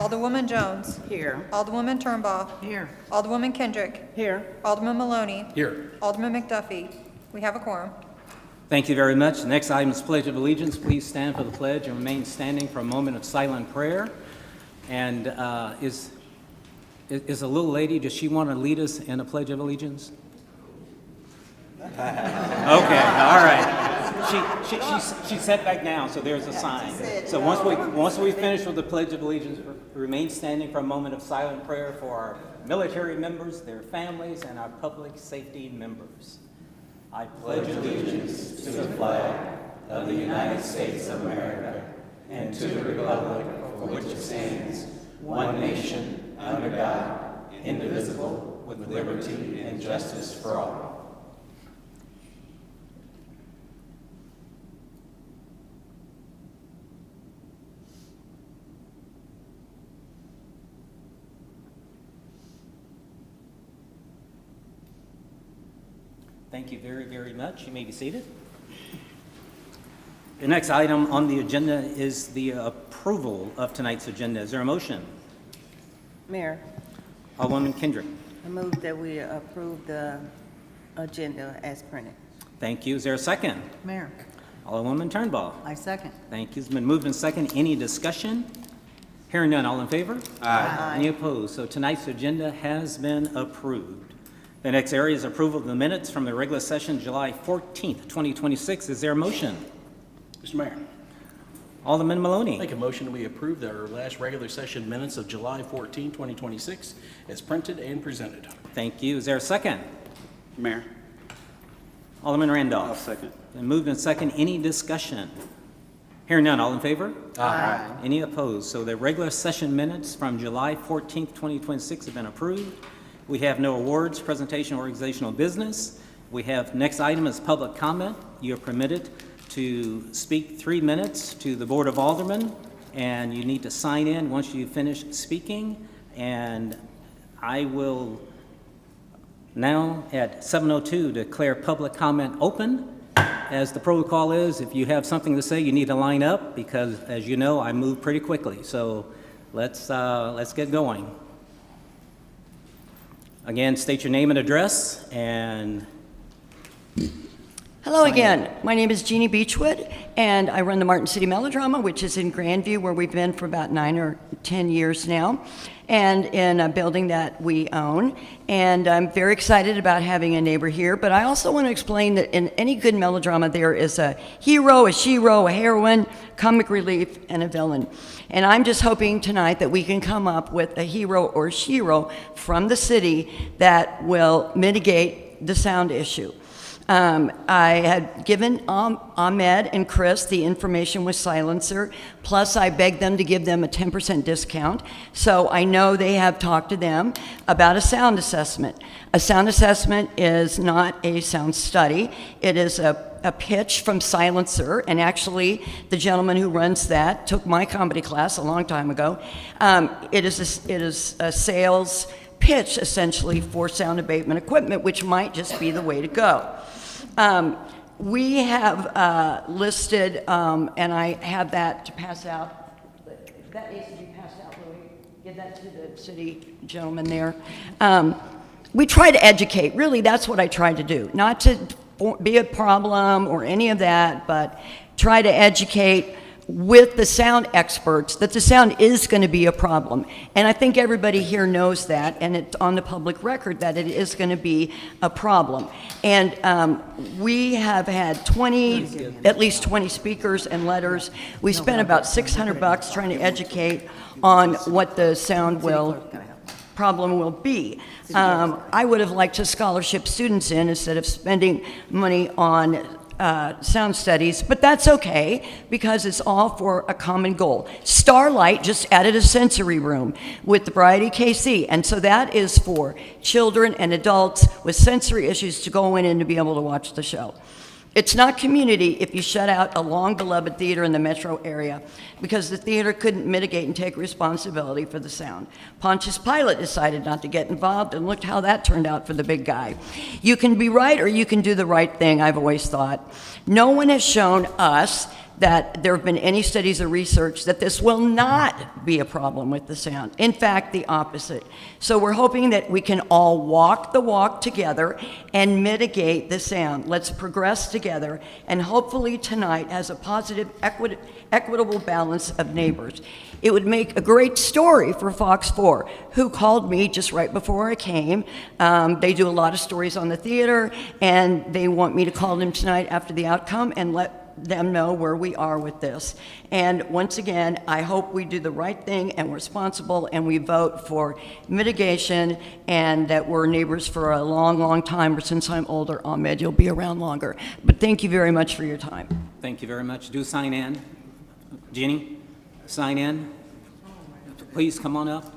Alderwoman Jones. Here. Alderwoman Turnbaugh. Here. Alderwoman Kendrick. Here. Alderman Maloney. Here. Alderman McDuffie. We have a quorum. Thank you very much. The next item is Pledge of Allegiance. Please stand for the pledge and remain standing for a moment of silent prayer. And is a little lady, does she want to lead us in a Pledge of Allegiance? Okay, all right. She sat back down, so there's a sign. So once we finish with the Pledge of Allegiance, remain standing for a moment of silent prayer for our military members, their families, and our public safety members. I pledge allegiance to the flag of the United States of America and to the republic for which it stands, one nation, under God, indivisible, with liberty and justice for all. Thank you very, very much. You may be seated. The next item on the agenda is the approval of tonight's agenda. Is there a motion? Mayor, Alderwoman Kendrick. I move that we approve the agenda as printed. Thank you. Is there a second? Mayor, Alderwoman Turnbaugh. I second. Thank you. It's been moved and second. Any discussion? Hearing none. All in favor? Aye. Any opposed? So tonight's agenda has been approved. The next area is approval of the minutes from the regular session, July 14th, 2026. Is there a motion? Mr. Mayor, Alderman Maloney. make a motion we approve our last regular session minutes of July 14, 2026 as printed and presented. Thank you. Is there a second? Mayor, Alderman Randolph. I'll second. Been moved and second. Any discussion? Hearing none. All in favor? Aye. Any opposed? So the regular session minutes from July 14th, 2026 have been approved. We have no awards, presentation, or organizational business. We have, next item is public comment. You are permitted to speak 3 minutes to the Board of Aldermen, and you need to sign in once you finish speaking. And I will now at 7:02 declare public comment open. As the protocol is, if you have something to say, you need to line up because, as you know, I move pretty quickly. So let's get going. Again, state your name and address, and Hello again. My name is Jeannie Beechwood, and I run the Martin City Melodrama, which is in Grandview, where we've been for about 9 or 10 years now, and in a building that we own. And I'm very excited about having a neighbor here, but I also want to explain that in any good melodrama, there is a hero, a shero, a heroine, comic relief, and a villain. And I'm just hoping tonight that we can come up with a hero or shero from the city that will mitigate the sound issue. I had given Ahmed and Chris the information with silencer, plus I begged them to give them a 10% discount. So I know they have talked to them about a sound assessment. A sound assessment is not a sound study. It is a pitch from silencer, and actually the gentleman who runs that took my comedy class a long time ago. It is a sales pitch, essentially, for sound abatement equipment, which might just be the way to go. We have listed, and I have that to pass out. That needs to be passed out, Louis. Give that to the city gentleman there. We try to educate. Really, that's what I try to do. Not to be a problem or any of that, but try to educate with the sound experts that the sound is going to be a problem. And I think everybody here knows that, and it's on the public record that it is going to be a problem. And we have had at least 20 speakers and letters. We spent about $600 trying to educate on what the sound problem will be. I would have liked to scholarship students in instead of spending money on sound studies, but that's okay because it's all for a common goal. Starlight just added a sensory room with the Variety KC, and so that is for children and adults with sensory issues to go in and to be able to watch the show. It's not community if you shut out a long-beloved theater in the metro area because the theater couldn't mitigate and take responsibility for the sound. Pontius Pilate decided not to get involved, and look how that turned out for the big guy. You can be right or you can do the right thing, I've always thought. No one has shown us that there have been any studies or research that this will not be a problem with the sound. In fact, the opposite. So we're hoping that we can all walk the walk together and mitigate the sound. Let's progress together, and hopefully tonight has a positive, equitable balance of neighbors. It would make a great story for Fox 4, who called me just right before I came. They do a lot of stories on the theater, and they want me to call them tonight after the outcome and let them know where we are with this. And once again, I hope we do the right thing and we're responsible and we vote for mitigation, and that we're neighbors for a long, long time. Or since I'm older, Ahmed, you'll be around longer. But thank you very much for your time. Thank you very much. Do sign in. Jeannie, sign in. Please come on up.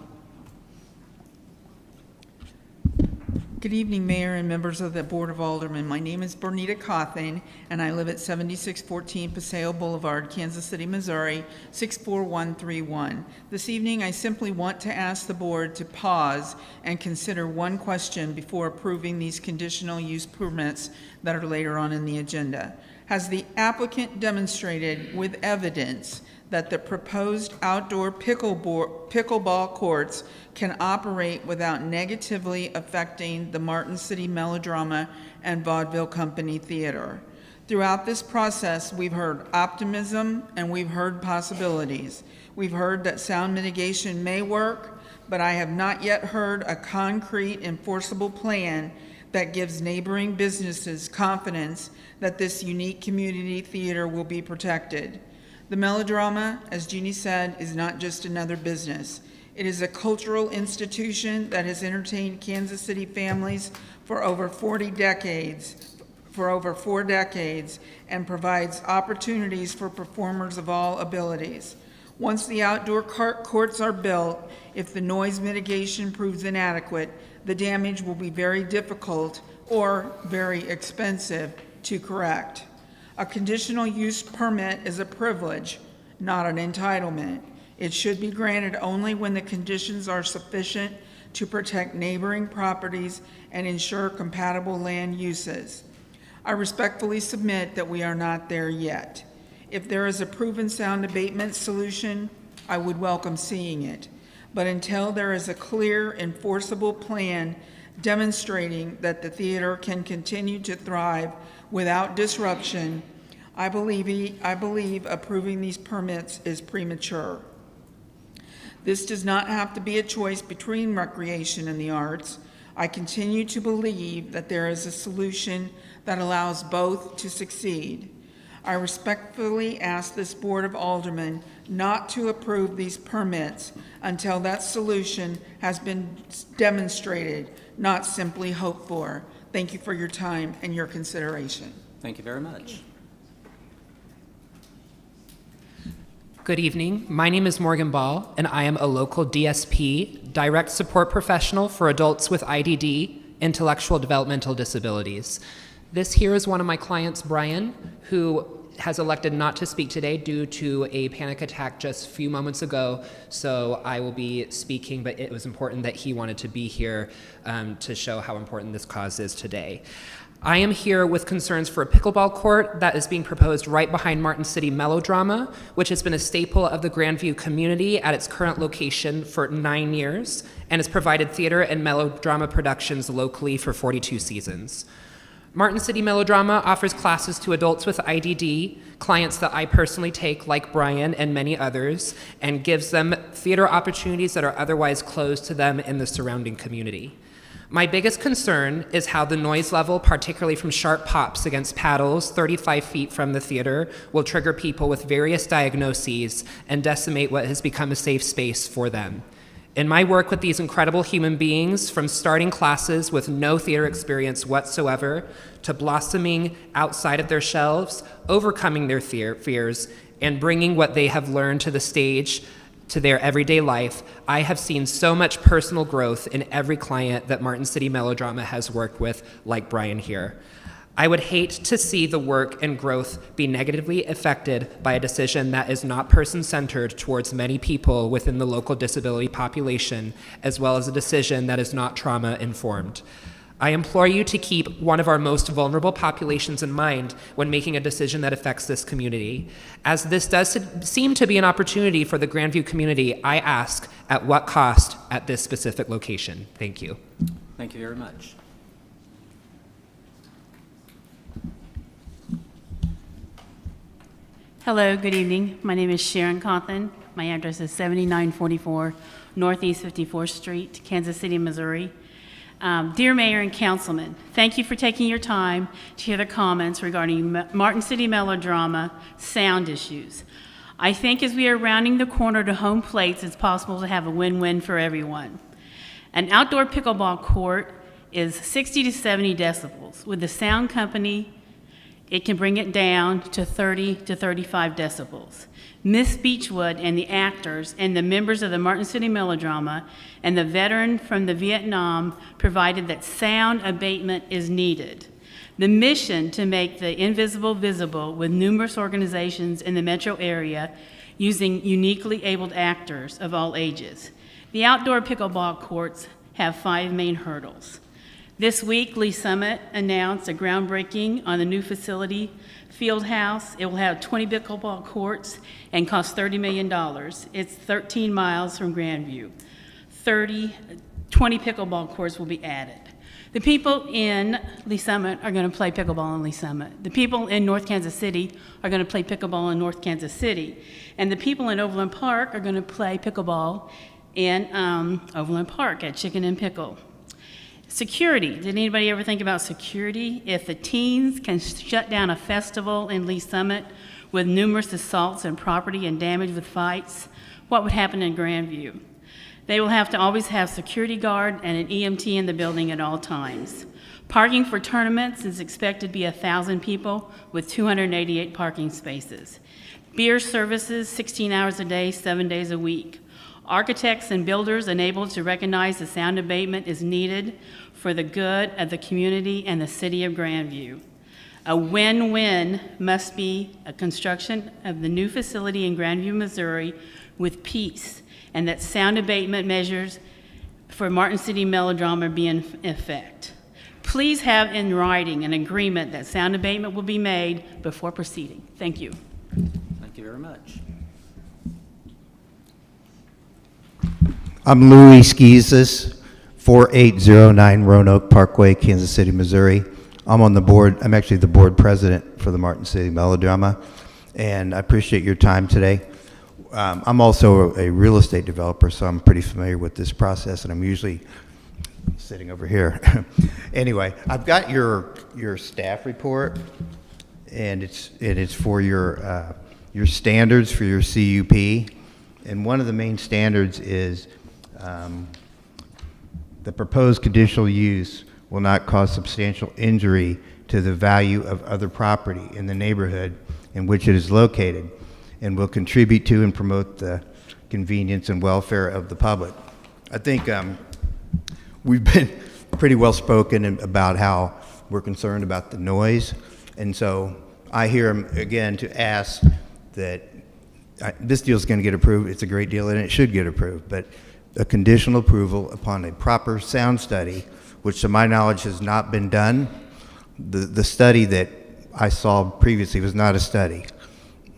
Good evening, Mayor and members of the Board of Aldermen. My name is Bernita Cawthon, and I live at 7614 Paseo Boulevard, Kansas City, Missouri, 64131. This evening, I simply want to ask the board to pause and consider one question before approving these conditional use permits that are later on in the agenda. Has the applicant demonstrated with evidence that the proposed outdoor pickleball courts can operate without negatively affecting the Martin City Melodrama and Vaudeville Company Theater? Throughout this process, we've heard optimism and we've heard possibilities. We've heard that sound mitigation may work, but I have not yet heard a concrete enforceable plan that gives neighboring businesses confidence that this unique community theater will be protected. The Melodrama, as Jeannie said, is not just another business. It is a cultural institution that has entertained Kansas City families for over 4 decades, and provides opportunities for performers of all abilities. Once the outdoor courts are built, if the noise mitigation proves inadequate, the damage will be very difficult or very expensive to correct. A conditional use permit is a privilege, not an entitlement. It should be granted only when the conditions are sufficient to protect neighboring properties and ensure compatible land uses. I respectfully submit that we are not there yet. If there is a proven sound abatement solution, I would welcome seeing it. But until there is a clear, enforceable plan demonstrating that the theater can continue to thrive without disruption, I believe approving these permits is premature. This does not have to be a choice between recreation and the arts. I continue to believe that there is a solution that allows both to succeed. I respectfully ask this Board of Aldermen not to approve these permits until that solution has been demonstrated, not simply hoped for. Thank you for your time and your consideration. Thank you very much. Good evening. My name is Morgan Ball, and I am a local DSP, direct support professional for adults with IDD, intellectual developmental disabilities. This here is one of my clients, Brian, who has elected not to speak today due to a panic attack just a few moments ago, so I will be speaking, but it was important that he wanted to be here to show how important this cause is today. I am here with concerns for a pickleball court that is being proposed right behind Martin City Melodrama, which has been a staple of the Grandview community at its current location for 9 years and has provided theater and melodrama productions locally for 42 seasons. Martin City Melodrama offers classes to adults with IDD, clients that I personally take, like Brian and many others, and gives them theater opportunities that are otherwise closed to them in the surrounding community. My biggest concern is how the noise level, particularly from sharp pops against paddles 35 feet from the theater, will trigger people with various diagnoses and decimate what has become a safe space for them. In my work with these incredible human beings, from starting classes with no theater experience whatsoever to blossoming outside of their shelves, overcoming their fears, and bringing what they have learned to the stage to their everyday life, I have seen so much personal growth in every client that Martin City Melodrama has worked with, like Brian here. I would hate to see the work and growth be negatively affected by a decision that is not person-centered towards many people within the local disability population, as well as a decision that is not trauma-informed. I implore you to keep one of our most vulnerable populations in mind when making a decision that affects this community. As this does seem to be an opportunity for the Grandview community, I ask, at what cost at this specific location? Thank you. Thank you very much. Hello, good evening. My name is Sharon Cawthon. My address is 7944 Northeast 54th Street, Kansas City, Missouri. Dear Mayor and Councilman, thank you for taking your time to hear the comments regarding Martin City melodrama sound issues. I think as we are rounding the corner to home plates, it's possible to have a win-win for everyone. An outdoor pickleball court is 60 to 70 decibels. With the sound company, it can bring it down to 30 to 35 decibels. Miss Beechwood and the actors and the members of the Martin City melodrama and the veteran from the Vietnam provided that sound abatement is needed. The mission to make the invisible visible with numerous organizations in the metro area using uniquely abled actors of all ages. The outdoor pickleball courts have 5 main hurdles. This week, Lee Summit announced a groundbreaking on the new facility, Field House. It will have 20 pickleball courts and cost $30 million. It's 13 miles from Grandview. 20 pickleball courts will be added. The people in Lee Summit are going to play pickleball in Lee Summit. The people in North Kansas City are going to play pickleball in North Kansas City. And the people in Overland Park are going to play pickleball in Overland Park at Chicken and Pickle. Security. Did anybody ever think about security? If the teens can shut down a festival in Lee Summit with numerous assaults and property and damage with fights, what would happen in Grandview? They will have to always have security guard and an EMT in the building at all times. Parking for tournaments is expected to be 1,000 people with 288 parking spaces. Beer services 16 hours a day, 7 days a week. Architects and builders enabled to recognize the sound abatement is needed for the good of the community and the city of Grandview. A win-win must be a construction of the new facility in Grandview, Missouri with peace, and that sound abatement measures for Martin City melodrama be in effect. Please have in writing an agreement that sound abatement will be made before proceeding. Thank you. Thank you very much. I'm Louis Skeezis, 4809 Roanoke Parkway, Kansas City, Missouri. I'm on the board. I'm actually the board president for the Martin City Melodrama, and I appreciate your time today. I'm also a real estate developer, so I'm pretty familiar with this process, and I'm usually sitting over here. Anyway, I've got your staff report, and it's for your standards for your CUP, and one of the main standards is the proposed conditional use will not cause substantial injury to the value of other property in the neighborhood in which it is located, and will contribute to and promote the convenience and welfare of the public. I think we've been pretty well spoken about how we're concerned about the noise, and so I hear again to ask that this deal is going to get approved. It's a great deal, and it should get approved, but a conditional approval upon a proper sound study, which to my knowledge has not been done. The study that I saw previously was not a study.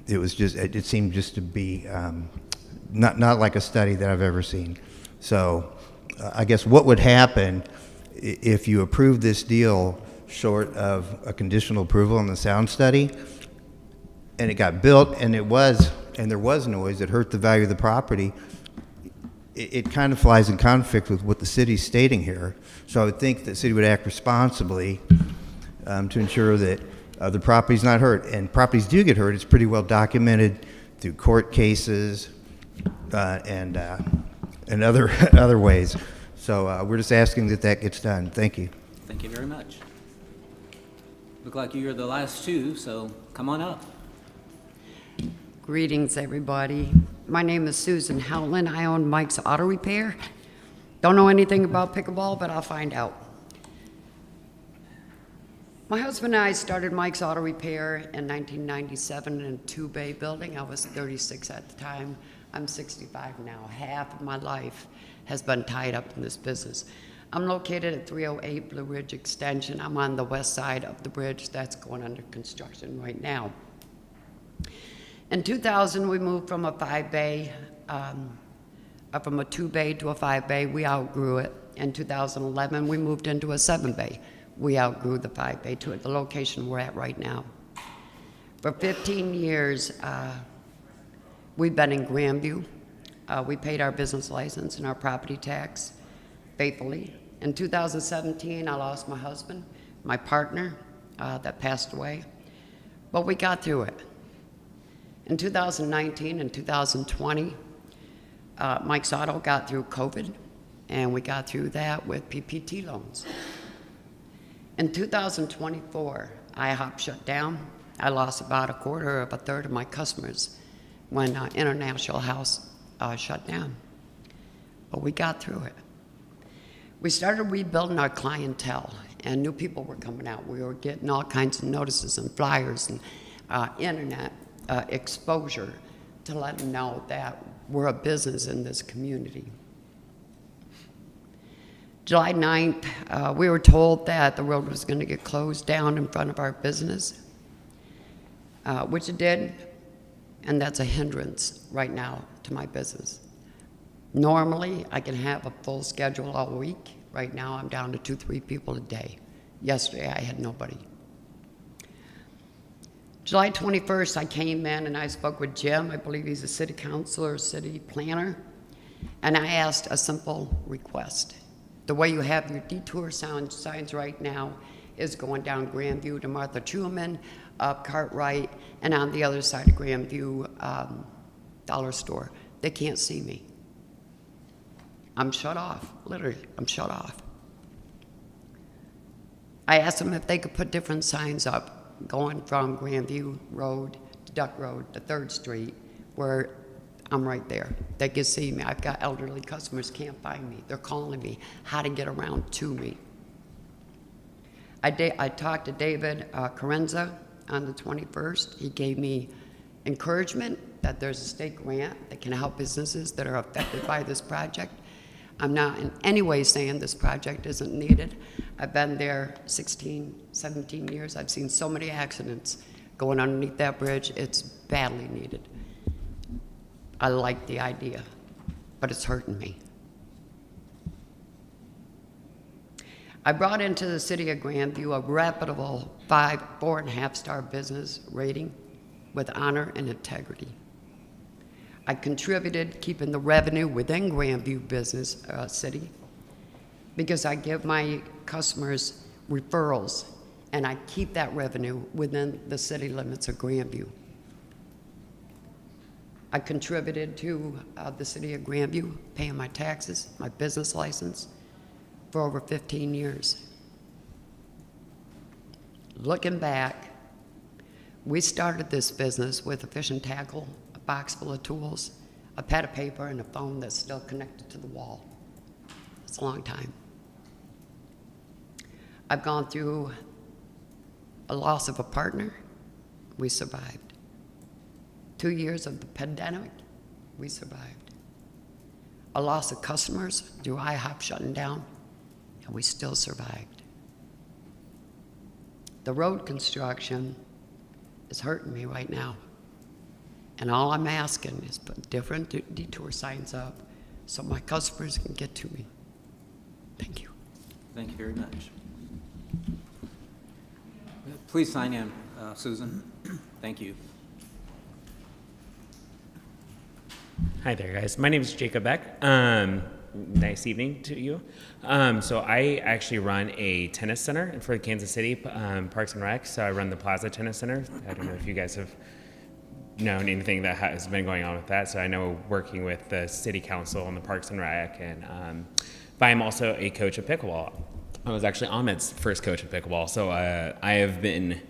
It was just, it seemed just to be not like a study that I've ever seen. So I guess what would happen if you approve this deal short of a conditional approval on the sound study, and it got built, and there was noise that hurt the value of the property, it kind of flies in conflict with what the city's stating here. So I would think the city would act responsibly to ensure that the property's not hurt. And properties do get hurt. It's pretty well documented through court cases and other ways. So we're just asking that gets done. Thank you. Thank you very much. Look like you're the last two, so come on up. Greetings, everybody. My name is Susan Howland. I own Mike's Auto Repair. Don't know anything about pickleball, but I'll find out. My husband and I started Mike's Auto Repair in 1997 in a two-bay building. I was 36 at the time. I'm 65 now. Half of my life has been tied up in this business. I'm located at 308 Blue Ridge Extension. I'm on the west side of the bridge that's going under construction right now. In 2000, we moved from a 5-bay, from a 2-bay to a 5-bay. We outgrew it. In 2011, we moved into a 7-bay. We outgrew the 5-bay to the location we're at right now. For 15 years, we've been in Grandview. We paid our business license and our property tax faithfully. In 2017, I lost my husband, my partner that passed away, but we got through it. In 2019 and 2020, Mike's Auto got through COVID, and we got through that with PPP loans. In 2024, IHOP shut down. I lost about a third of my customers when International House shut down, but we got through it. We started rebuilding our clientele, and new people were coming out. We were getting all kinds of notices and flyers and internet exposure to let them know that we're a business in this community. July 9th, we were told that the road was going to get closed down in front of our business, which it did, and that's a hindrance right now to my business. Normally, I can have a full schedule all week. Right now, I'm down to 2-3 people a day. Yesterday, I had nobody. July 21st, I came in and I spoke with Jim. I believe he's a city councilor, city planner, and I asked a simple request. The way you have your detour signs right now is going down Grandview to Martha Truman, up Cartwright, and on the other side of Grandview, Dollar Store. They can't see me. I'm shut off, literally, I'm shut off. I asked them if they could put different signs up going from Grandview Road to Duck Road to 3rd Street, where I'm right there. They can see me. I've got elderly customers can't find me. They're calling me how to get around to me. I talked to David Carenza on the 21st. He gave me encouragement that there's a state grant that can help businesses that are affected by this project. I'm not in any way saying this project isn't needed. I've been there 16, 17 years. I've seen so many accidents going underneath that bridge. It's badly needed. I like the idea, but it's hurting me. I brought into the city of Grandview a reputable 4.5-star business rating with honor and integrity. I contributed keeping the revenue within Grandview business city because I give my customers referrals and I keep that revenue within the city limits of Grandview. I contributed to the city of Grandview, paying my taxes, my business license for over 15 years. Looking back, we started this business with a fish and tackle, a box full of tools, a pad of paper, and a phone that's still connected to the wall. It's a long time. I've gone through a loss of a partner. We survived. 2 years of the pandemic. We survived. A loss of customers through IHOP shutting down, and we still survived. The road construction is hurting me right now. And all I'm asking is put different detour signs up so my customers can get to me. Thank you. Thank you very much. Please sign in, Susan. Thank you. Hi there, guys. My name is Jacob Beck. Nice evening to you. So I actually run a tennis center for Kansas City Parks and Rec. So I run the Plaza Tennis Center. I don't know if you guys have known anything that has been going on with that. So I know working with the City Council and the Parks and Rec, and but I'm also a coach of pickleball. I was actually Ahmed's first coach of pickleball. So I have been,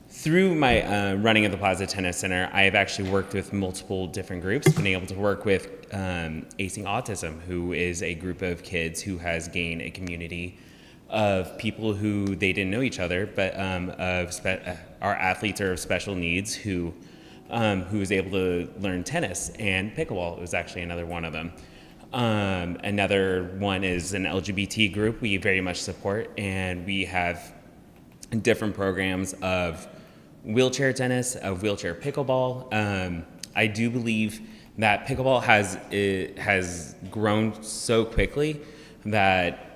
through my running of the Plaza Tennis Center, I have actually worked with multiple different groups, been able to work with Acing Autism, who is a group of kids who has gained a community of people who they didn't know each other, but our athletes are of special needs who was able to learn tennis, and pickleball was actually another one of them. Another one is an LGBT group we very much support, and we have different programs of wheelchair tennis, of wheelchair pickleball. I do believe that pickleball has grown so quickly that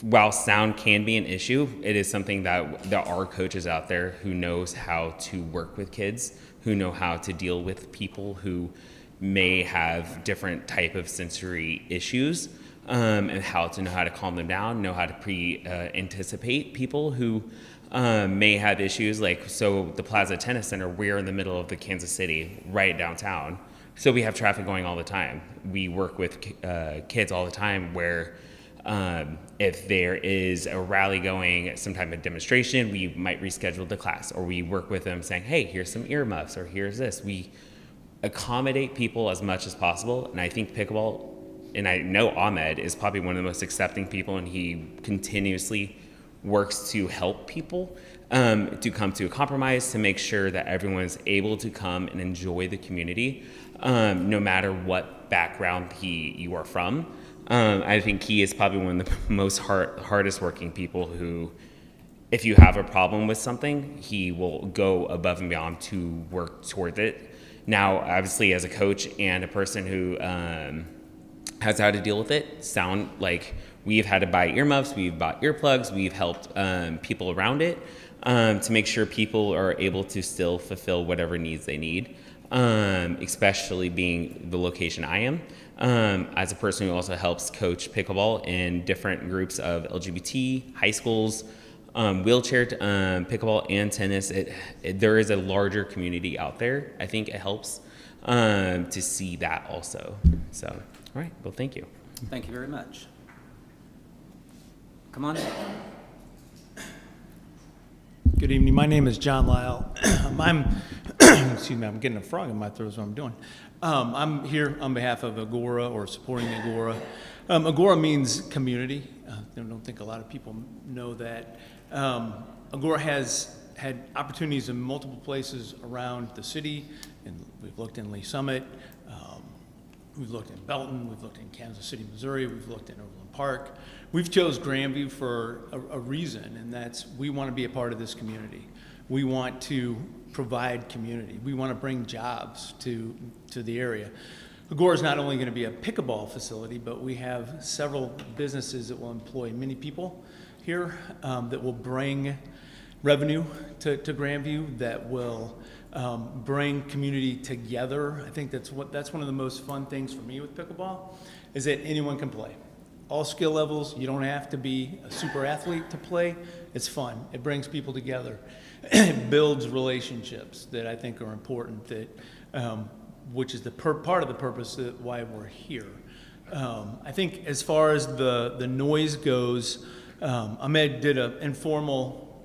while sound can be an issue, it is something that there are coaches out there who knows how to work with kids, who know how to deal with people who may have different type of sensory issues, and how to calm them down, know how to anticipate people who may have issues. Like, so the Plaza Tennis Center, we're in the middle of the Kansas City, right downtown. So we have traffic going all the time. We work with kids all the time where if there is a rally going, some type of demonstration, we might reschedule the class, or we work with them saying, hey, here's some earmuffs, or here's this. We accommodate people as much as possible, and I think pickleball, and I know Ahmed is probably one of the most accepting people, and he continuously works to help people to come to a compromise, to make sure that everyone's able to come and enjoy the community, no matter what background you are from. I think he is probably one of the most hardest working people who, if you have a problem with something, he will go above and beyond to work towards it. Now, obviously, as a coach and a person who has how to deal with it, sound like we've had to buy earmuffs, we've bought earplugs, we've helped people around it to make sure people are able to still fulfill whatever needs they need, especially being the location I am. As a person who also helps coach pickleball in different groups of LGBT, high schools, wheelchair pickleball and tennis, there is a larger community out there. I think it helps to see that also. So, all right, well, thank you. Thank you very much. Come on. Good evening. My name is John Lyle. Excuse me, I'm getting a frog in my throat is what I'm doing. I'm here on behalf of Agora, or supporting Agora. Agora means community. I don't think a lot of people know that. Agora has had opportunities in multiple places around the city, and we've looked in Lee Summit, we've looked in Belton, we've looked in Kansas City, Missouri, we've looked in Overland Park. We've chose Grandview for a reason, and that's we want to be a part of this community. We want to provide community. We want to bring jobs to the area. Agora is not only going to be a pickleball facility, but we have several businesses that will employ many people here, that will bring revenue to Grandview, that will bring community together. I think that's one of the most fun things for me with pickleball, is that anyone can play. All skill levels. You don't have to be a super athlete to play. It's fun. It brings people together. It builds relationships that I think are important, that which is the part of the purpose that why we're here. I think as far as the noise goes, Ahmed did an informal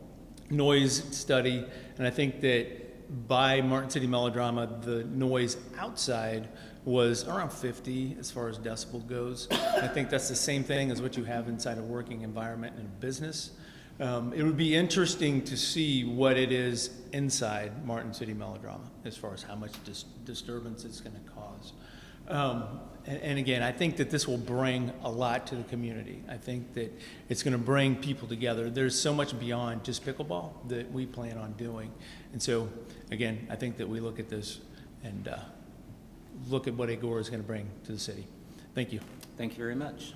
noise study, and I think that by Martin City Melodrama, the noise outside was around 50 as far as decibel goes. I think that's the same thing as what you have inside a working environment in a business. It would be interesting to see what it is inside Martin City Melodrama as far as how much disturbance it's going to cause. And again, I think that this will bring a lot to the community. I think that it's going to bring people together. There's so much beyond just pickleball that we plan on doing. And so, again, I think that we look at this and look at what Agora is going to bring to the city. Thank you. Thank you very much.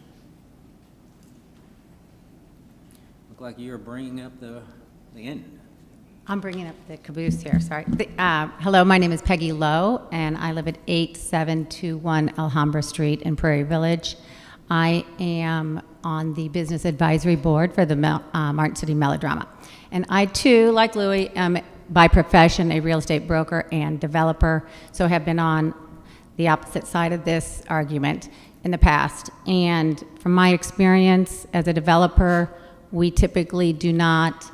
Look like you're bringing up the end. I'm bringing up the caboose here, sorry. Hello, my name is Peggy Lowe, and I live at 8721 Alhambra Street in Prairie Village. I am on the Business Advisory Board for the Martin City Melodrama. And I, too, like Louis, am by profession a real estate broker and developer, so have been on the opposite side of this argument in the past. And from my experience as a developer, we typically do not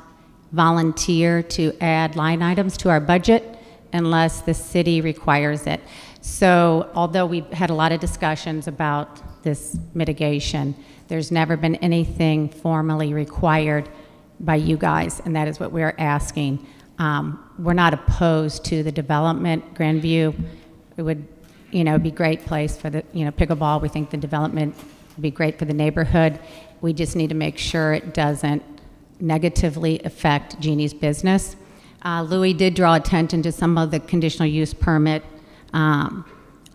volunteer to add line items to our budget unless the city requires it. So although we've had a lot of discussions about this mitigation, there's never been anything formally required by you guys, and that is what we're asking. We're not opposed to the development. Grandview, it would it'd be a great place for the, pickleball. We think the development would be great for the neighborhood. We just need to make sure it doesn't negatively affect Jeannie's business. Louis did draw attention to some of the conditional use permit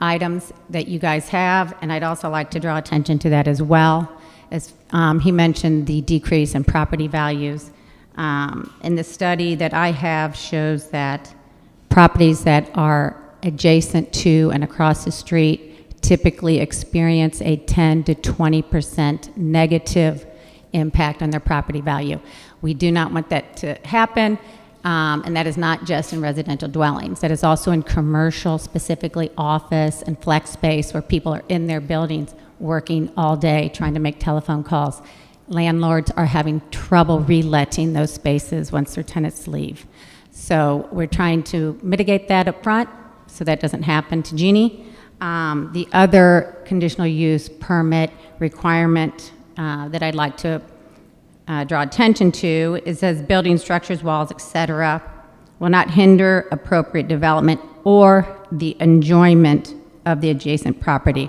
items that you guys have, and I'd also like to draw attention to that as well. As he mentioned, the decrease in property values. And the study that I have shows that properties that are adjacent to and across the street typically experience a 10 to 20% negative impact on their property value. We do not want that to happen, and that is not just in residential dwellings. That is also in commercial, specifically office and flex space, where people are in their buildings working all day trying to make telephone calls. Landlords are having trouble reletting those spaces once their tenants leave. So we're trying to mitigate that up front so that doesn't happen to Jeannie. The other conditional use permit requirement that I'd like to draw attention to, it says building structures, walls, etc., will not hinder appropriate development or the enjoyment of the adjacent property.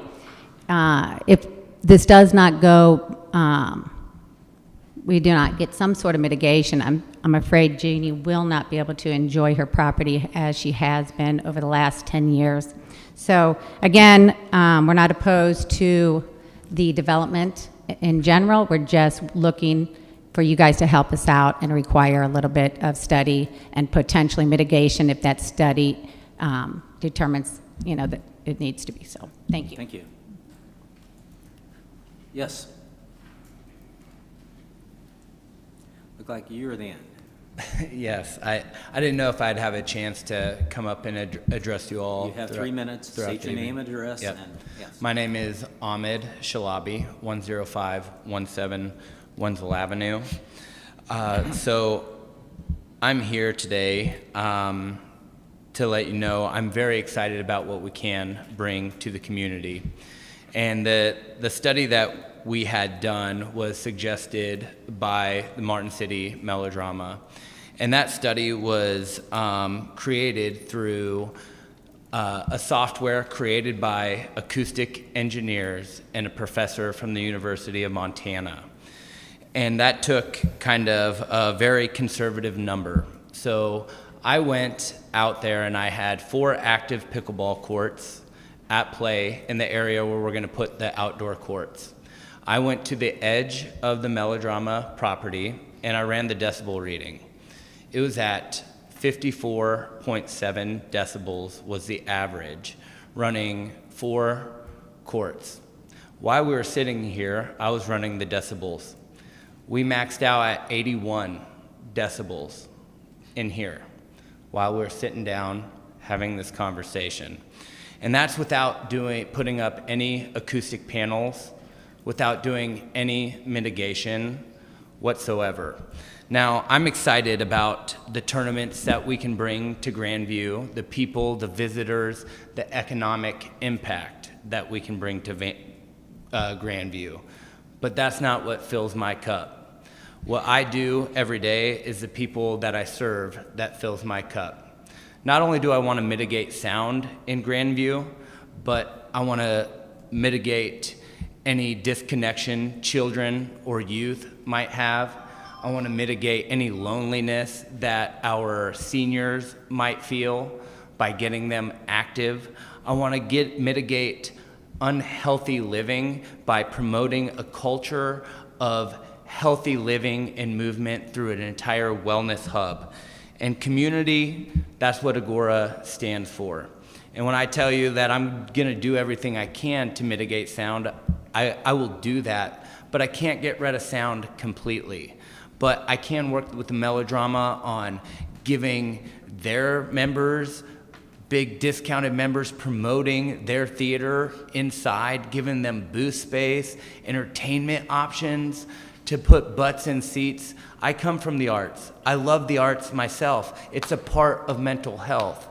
If this does not go, we do not get some sort of mitigation, I'm afraid Jeannie will not be able to enjoy her property as she has been over the last 10 years. So again, we're not opposed to the development in general. We're just looking for you guys to help us out and require a little bit of study and potentially mitigation if that study determines, that it needs to be so. Thank you. Thank you. Yes. Look like you're the end. Yes, I didn't know if I'd have a chance to come up and address you all. You have 3 minutes. State your name, address, Yep. and yes. My name is Ahmed Shalabi, 10517 Wenzel Avenue. So I'm here today to let you know I'm very excited about what we can bring to the community. And the study that we had done was suggested by the Martin City Melodrama. And that study was created through a software created by acoustic engineers and a professor from the University of Montana. And that took kind of a very conservative number. So I went out there and I had 4 active pickleball courts at play in the area where we're going to put the outdoor courts. I went to the edge of the Melodrama property and I ran the decibel reading. It was at 54.7 decibels was the average, running 4 courts. While we were sitting here, I was running the decibels. We maxed out at 81 decibels in here while we were sitting down having this conversation. And that's without putting up any acoustic panels, without doing any mitigation whatsoever. Now, I'm excited about the tournaments that we can bring to Grandview, the people, the visitors, the economic impact that we can bring to Grandview. But that's not what fills my cup. What I do every day is the people that I serve that fills my cup. Not only do I want to mitigate sound in Grandview, but I want to mitigate any disconnection children or youth might have. I want to mitigate any loneliness that our seniors might feel by getting them active. I want to mitigate unhealthy living by promoting a culture of healthy living and movement through an entire wellness hub. And community, that's what Agora stands for. And when I tell you that I'm going to do everything I can to mitigate sound, I will do that, but I can't get rid of sound completely. But I can work with the Melodrama on giving their members, big discounted members, promoting their theater inside, giving them booth space, entertainment options, to put butts in seats. I come from the arts. I love the arts myself. It's a part of mental health.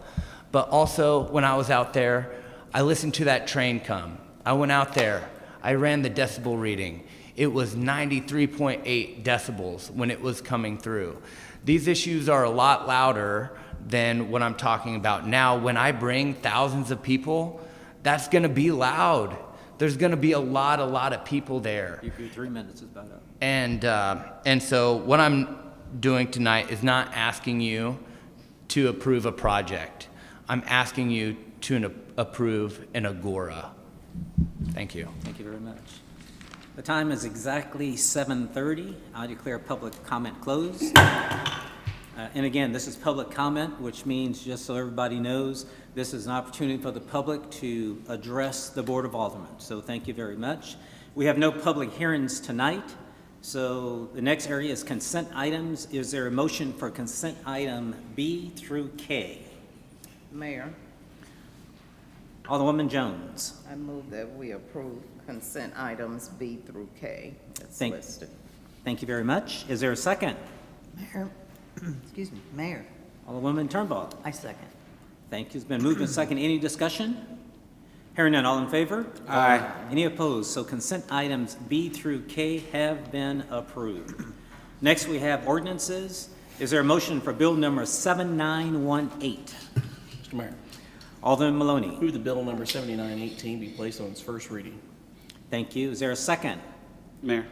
But also, when I was out there, I listened to that train come. I went out there. I ran the decibel reading. It was 93.8 decibels when it was coming through. These issues are a lot louder than what I'm talking about now. When I bring thousands of people, That's going to be loud. There's going to be a lot of people there. Your 3 minutes is about up. And so what I'm doing tonight is not asking you to approve a project. I'm asking you to approve an agora. Thank you. Thank you very much. The time is exactly 7:30. I declare public comment closed. And again, this is public comment, which means, just so everybody knows, this is an opportunity for the public to address the Board of Aldermen. So thank you very much. We have no public hearings tonight. So the next area is consent items. Is there a motion for consent item B through K? Mayor, Alderwoman Jones. I move that we approve consent items B through K that's listed. Thank you very much. Is there a second? Mayor, excuse me, Mayor, Alderwoman Turnbull. I second. Thank you. It's been moved and second. Any discussion? Hearing none. All in favor? Aye. Any opposed? So consent items B through K have been approved. Next, we have ordinances. Is there a motion for bill number 7918? Mr. Mayor, Alderman Maloney. move the bill number 7918 be placed on its first reading. Thank you. Is there a second? Mayor.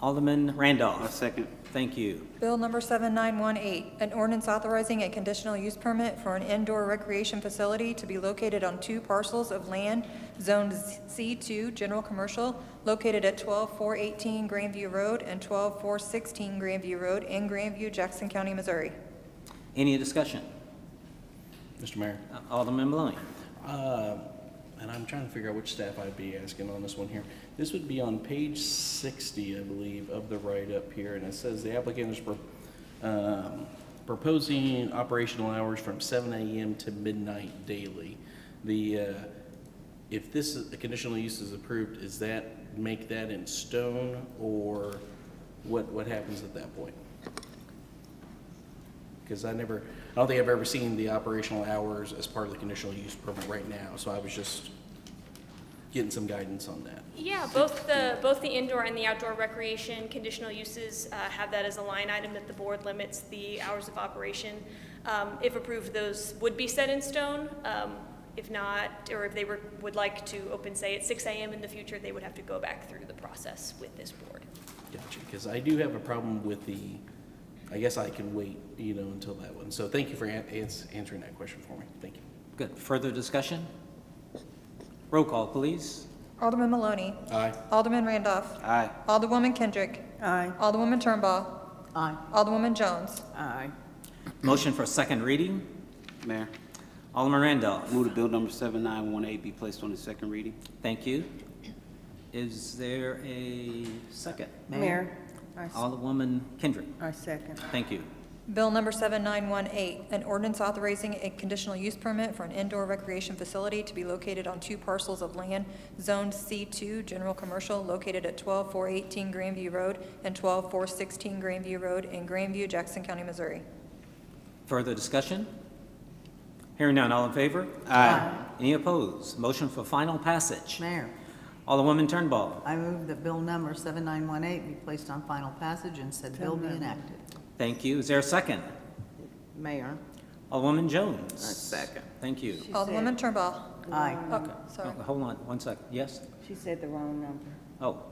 Alderman Randolph. I second. Thank you. Bill number 7918, an ordinance authorizing a conditional use permit for an indoor recreation facility to be located on 2 parcels of land zoned C2 General Commercial located at 12418 Grandview Road and 12416 Grandview Road in Grandview, Jackson County, Missouri. Any discussion? Mr. Mayor, Alderman Maloney. and I'm trying to figure out which staff I'd be asking on this one here. This would be on page 60, I believe, of the write-up here, and it says the applicant is proposing operational hours from 7 a.m. to midnight daily. If this conditional use is approved, is that make that in stone, or what happens at that point? Because I don't think I've ever seen the operational hours as part of the conditional use permit right now, so I was just getting some guidance on that. Yeah, both the indoor and the outdoor recreation conditional uses have that as a line item that the board limits the hours of operation. If approved, those would be set in stone. If not, or if they would like to open, say, at 6 a.m. in the future, they would have to go back through the process with this board. Gotcha, because I do have a problem with I guess I can wait, until that one. So thank you for answering that question for me. Thank you. Good. Further discussion? Roll call, please. Alderman Maloney. Aye. Alderman Randolph. Aye. Alderwoman Kendrick. Aye. Alderwoman Turnbull. Aye. Alderwoman Jones. Aye. Motion for second reading. Mayor. Alderman Randolph. Move the bill number 7918 be placed on the second reading. Thank you. Is there a second? Mayor, Alderwoman Kendrick. I second. Thank you. Bill number 7918, an ordinance authorizing a conditional use permit for an indoor recreation facility to be located on 2 parcels of land zoned C2 General Commercial located at 12418 Grandview Road and 12416 Grandview Road in Grandview, Jackson County, Missouri. Further discussion? Hearing none. All in favor? Aye. Any opposed? Motion for final passage. Mayor, Alderwoman Turnbull. I move that bill number 7918 be placed on final passage and said bill be enacted. Thank you. Is there a second? Mayor, Alderwoman Jones. I second. Thank you. Alderwoman Turnbull. Aye. Okay, sorry. Hold on 1 second. Yes? She said the wrong number. Oh,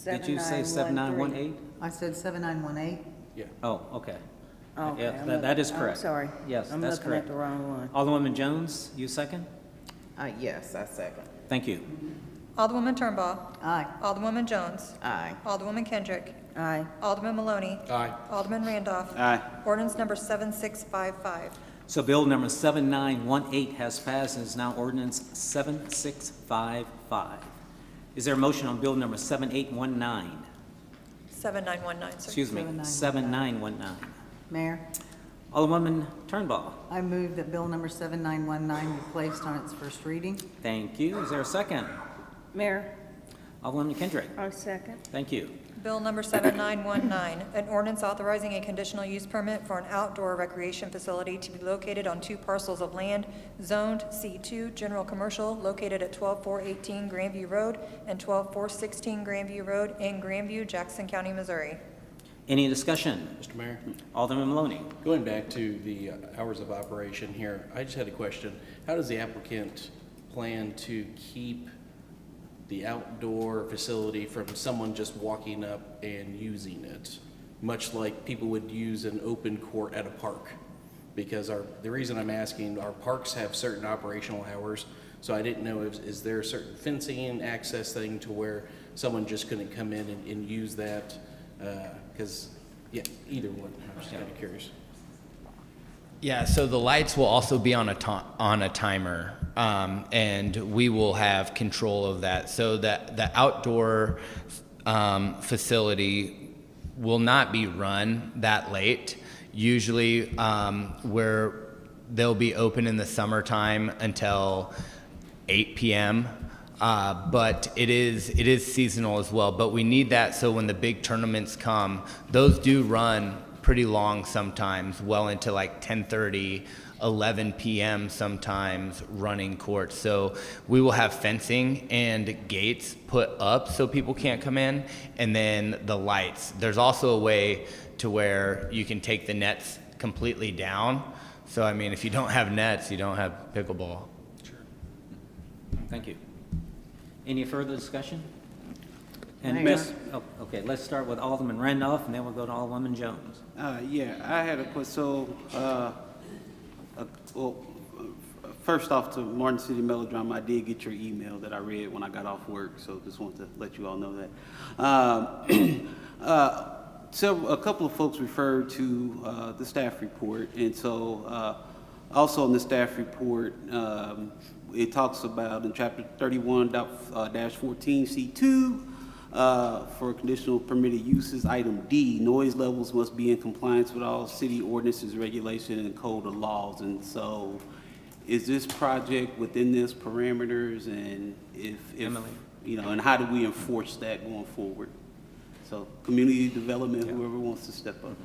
did you say 7918? I said 7918. Yeah. Oh, okay. Okay, Yeah, I'm that is I'm correct. sorry. Yes, I'm that's looking correct. at the wrong one. Alderwoman Jones, you second? Yes, I second. Thank you. Alderwoman Turnbull. Aye. Alderwoman Jones. Aye. Alderwoman Kendrick. Aye. Alderman Maloney. Aye. Alderman Randolph. Aye. Ordinance number 7655. So bill number 7918 has passed and is now ordinance 7655. Is there a motion on bill number 7819? 7919, sir. Excuse me, 7919. Mayor, Alderwoman Turnbull. I move that bill number 7919 be placed on its first reading. Thank you. Is there a second? Mayor, Alderwoman Kendrick. I second. Thank you. Bill number 7919, an ordinance authorizing a conditional use permit for an outdoor recreation facility to be located on 2 parcels of land zoned C2 General Commercial located at 12418 Grandview Road and 12416 Grandview Road in Grandview, Jackson County, Missouri. Any discussion? Mr. Mayor? Alderman Maloney. Going back to the hours of operation here, I just had a question. How does the applicant plan to keep the outdoor facility from someone just walking up and using it, much like people would use an open court at a park. Because the reason I'm asking, our parks have certain operational hours, so I didn't know, is there a certain fencing access thing to where someone just couldn't come in and use that? Because, yeah, either one, I'm just kind of curious. Yeah, so the lights will also be on a timer, and we will have control of that. So that the outdoor facility will not be run that late. Usually, where they'll be open in the summertime until 8 p.m. But it is seasonal as well. But we need that so when the big tournaments come, those do run pretty long sometimes, well into like 10:30, 11 p.m. sometimes, running courts. So we will have fencing and gates put up so people can't come in, and then the lights. There's also a way to where you can take the nets completely down. So I mean, if you don't have nets, you don't have pickleball. Sure. Thank you. Any further discussion? And okay, let's start with Alderman Randolph, and then we'll go to Alderwoman Jones. Yeah, I had a question. So, well, first off, to Martin City Melodrama, I did get your email that I read when I got off work, so just wanted to let you all know that. A couple of folks referred to the staff report, and so also in the staff report, it talks about in chapter 31-14C2, for conditional permitted uses, item D, noise levels must be in compliance with all city ordinances, regulation, and code of laws. And so is this project within those parameters, and if you know, and how do we enforce that going forward? So community development, whoever wants to step up.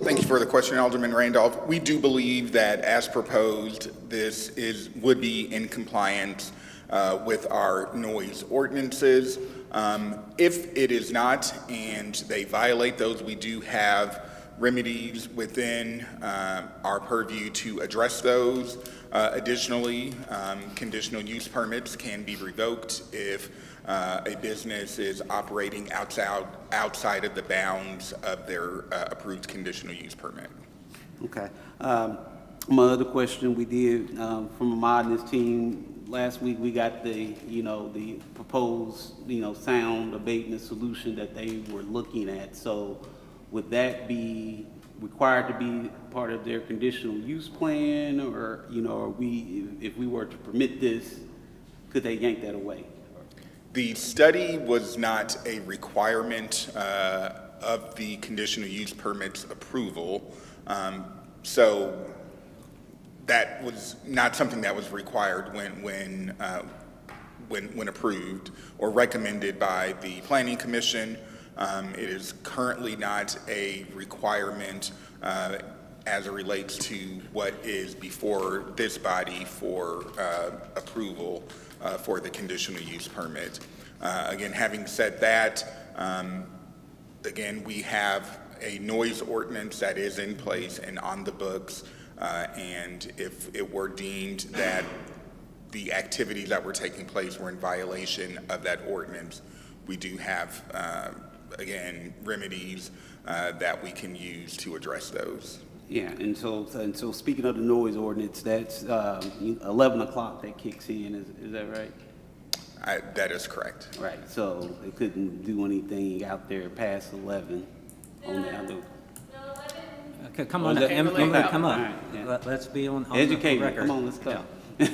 Thank you for the question, Alderman Randolph. We do believe that, as proposed, this would be in compliance with our noise ordinances. If it is not, and they violate those, we do have remedies within our purview to address those. Additionally, conditional use permits can be revoked if a business is operating outside of the bounds of their approved conditional use permit. Okay. My other question, we did from Ahmad and his team last week. We got the proposed sound abatement solution that they were looking at. So would that be required to be part of their conditional use plan, or if we were to permit this, could they yank that away? The study was not a requirement of the conditional use permit's approval, so that was not something that was required when approved or recommended by the Planning Commission. It is currently not a requirement as it relates to what is before this body for approval for the conditional use permit. Again, having said that, again, we have a noise ordinance that is in place and on the books, and if it were deemed that the activities that were taking place were in violation of that ordinance, we do have, again, remedies that we can use to address those. Yeah, and so speaking of the noise ordinance, that's 11 o'clock that kicks in, is that right? That is correct. Right, so they couldn't do anything out there past 11 on the outdoor. Okay, come on, Emily, come on. Right, yeah. Let's be on Educate the me, record. come on, let's go. Yeah.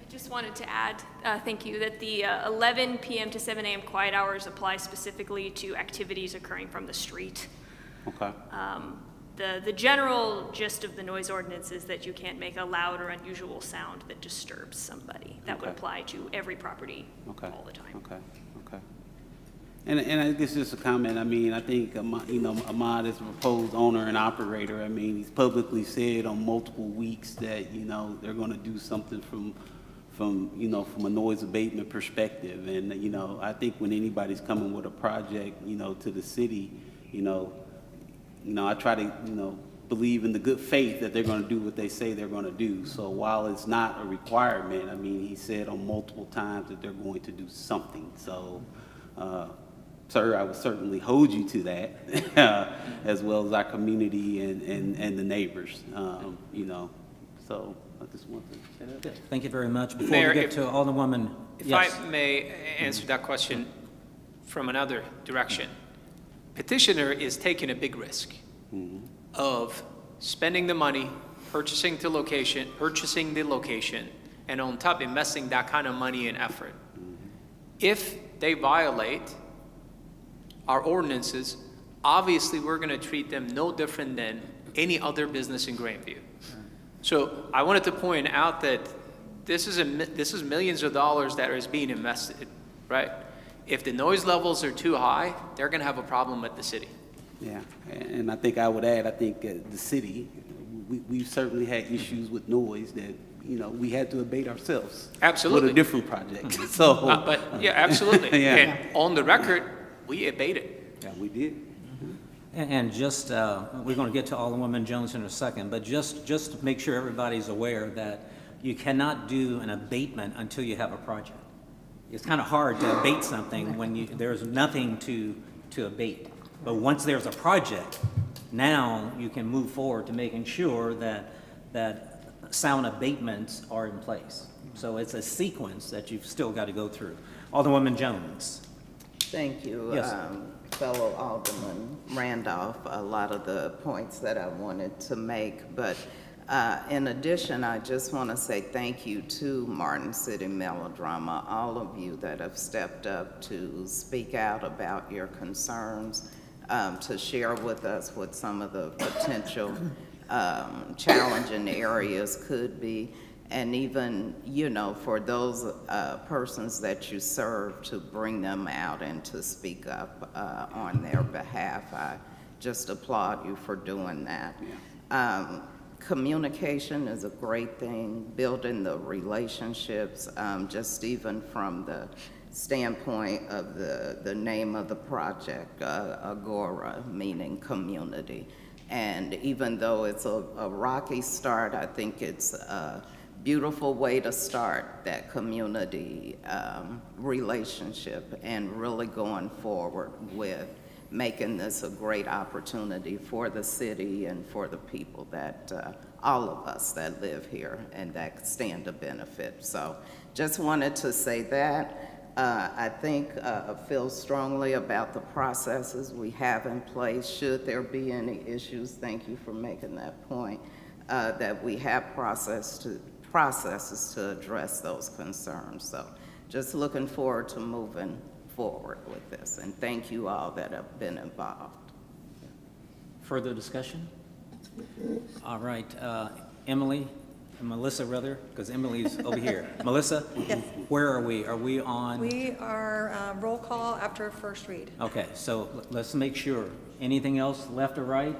Just wanted to add, thank you, that the 11 p.m. to 7 a.m. quiet hours apply specifically to activities occurring from the street. Okay. The general gist of the noise ordinance is that you can't make a loud or unusual sound that disturbs somebody. That would apply to every property all the time. Okay. And I guess just a comment. I mean, I think Ahmad is a proposed owner and operator. I mean, he's publicly said on multiple weeks that they're going to do something from from a noise abatement perspective. And, I think when anybody's coming with a project, to the city, I try to, believe in the good faith that they're going to do what they say they're going to do. So while it's not a requirement, I mean, he said on multiple times that they're going to do something. So, sir, I would certainly hold you to that, as well as our community and the neighbors, So I just want to say that. Good. Thank you very much. Before Mayor, we get to Alderwoman, If yes. I may answer that question from another direction. Petitioner is taking a big risk of spending the money, purchasing the location, and on top investing that kind of money and effort. If they violate our ordinances, obviously we're going to treat them no different than any other business in Grandview. So I wanted to point out that this is millions of dollars that is being invested, right? If the noise levels are too high, they're going to have a problem at the city. Yeah, and I think I would add, I think the city, we've certainly had issues with noise that, we had to abate ourselves. Absolutely. With a different project, so. But yeah, absolutely. Yeah. And on the record, we abated. Yeah, we did. And just, we're going to get to Alderwoman Jones in a second, but just to make sure everybody's aware that you cannot do an abatement until you have a project. It's kind of hard to abate something when there's nothing to abate. But once there's a project, now you can move forward to making sure that sound abatements are in place. So it's a sequence that you've still got to go through. Alderwoman Jones. Thank you. Yes. Fellow Alderman Randolph, a lot of the points that I wanted to make, but in addition, I just want to say thank you to Martin City Melodrama, all of you that have stepped up to speak out about your concerns, to share with us what some of the potential challenging areas could be, and even, for those persons that you serve, to bring them out and to speak up on their behalf. I just applaud you for doing that. Communication is a great thing, building the relationships, just even from the standpoint of the name of the project, Agora, meaning community. And even though it's a rocky start, I think it's a beautiful way to start that community relationship and really going forward with making this a great opportunity for the city and for the people that, all of us that live here and that stand to benefit. So just wanted to say that. I think, feel strongly about the processes we have in place. Should there be any issues, thank you for making that point, that we have processes to address those concerns. So just looking forward to moving forward with this, and thank you all that have been involved. Further discussion? All right, Emily, Melissa rather, because Emily's over here. Melissa? Yes. Where are we? Are we on? We are roll call after first read. Okay, so let's make sure. Anything else left or right?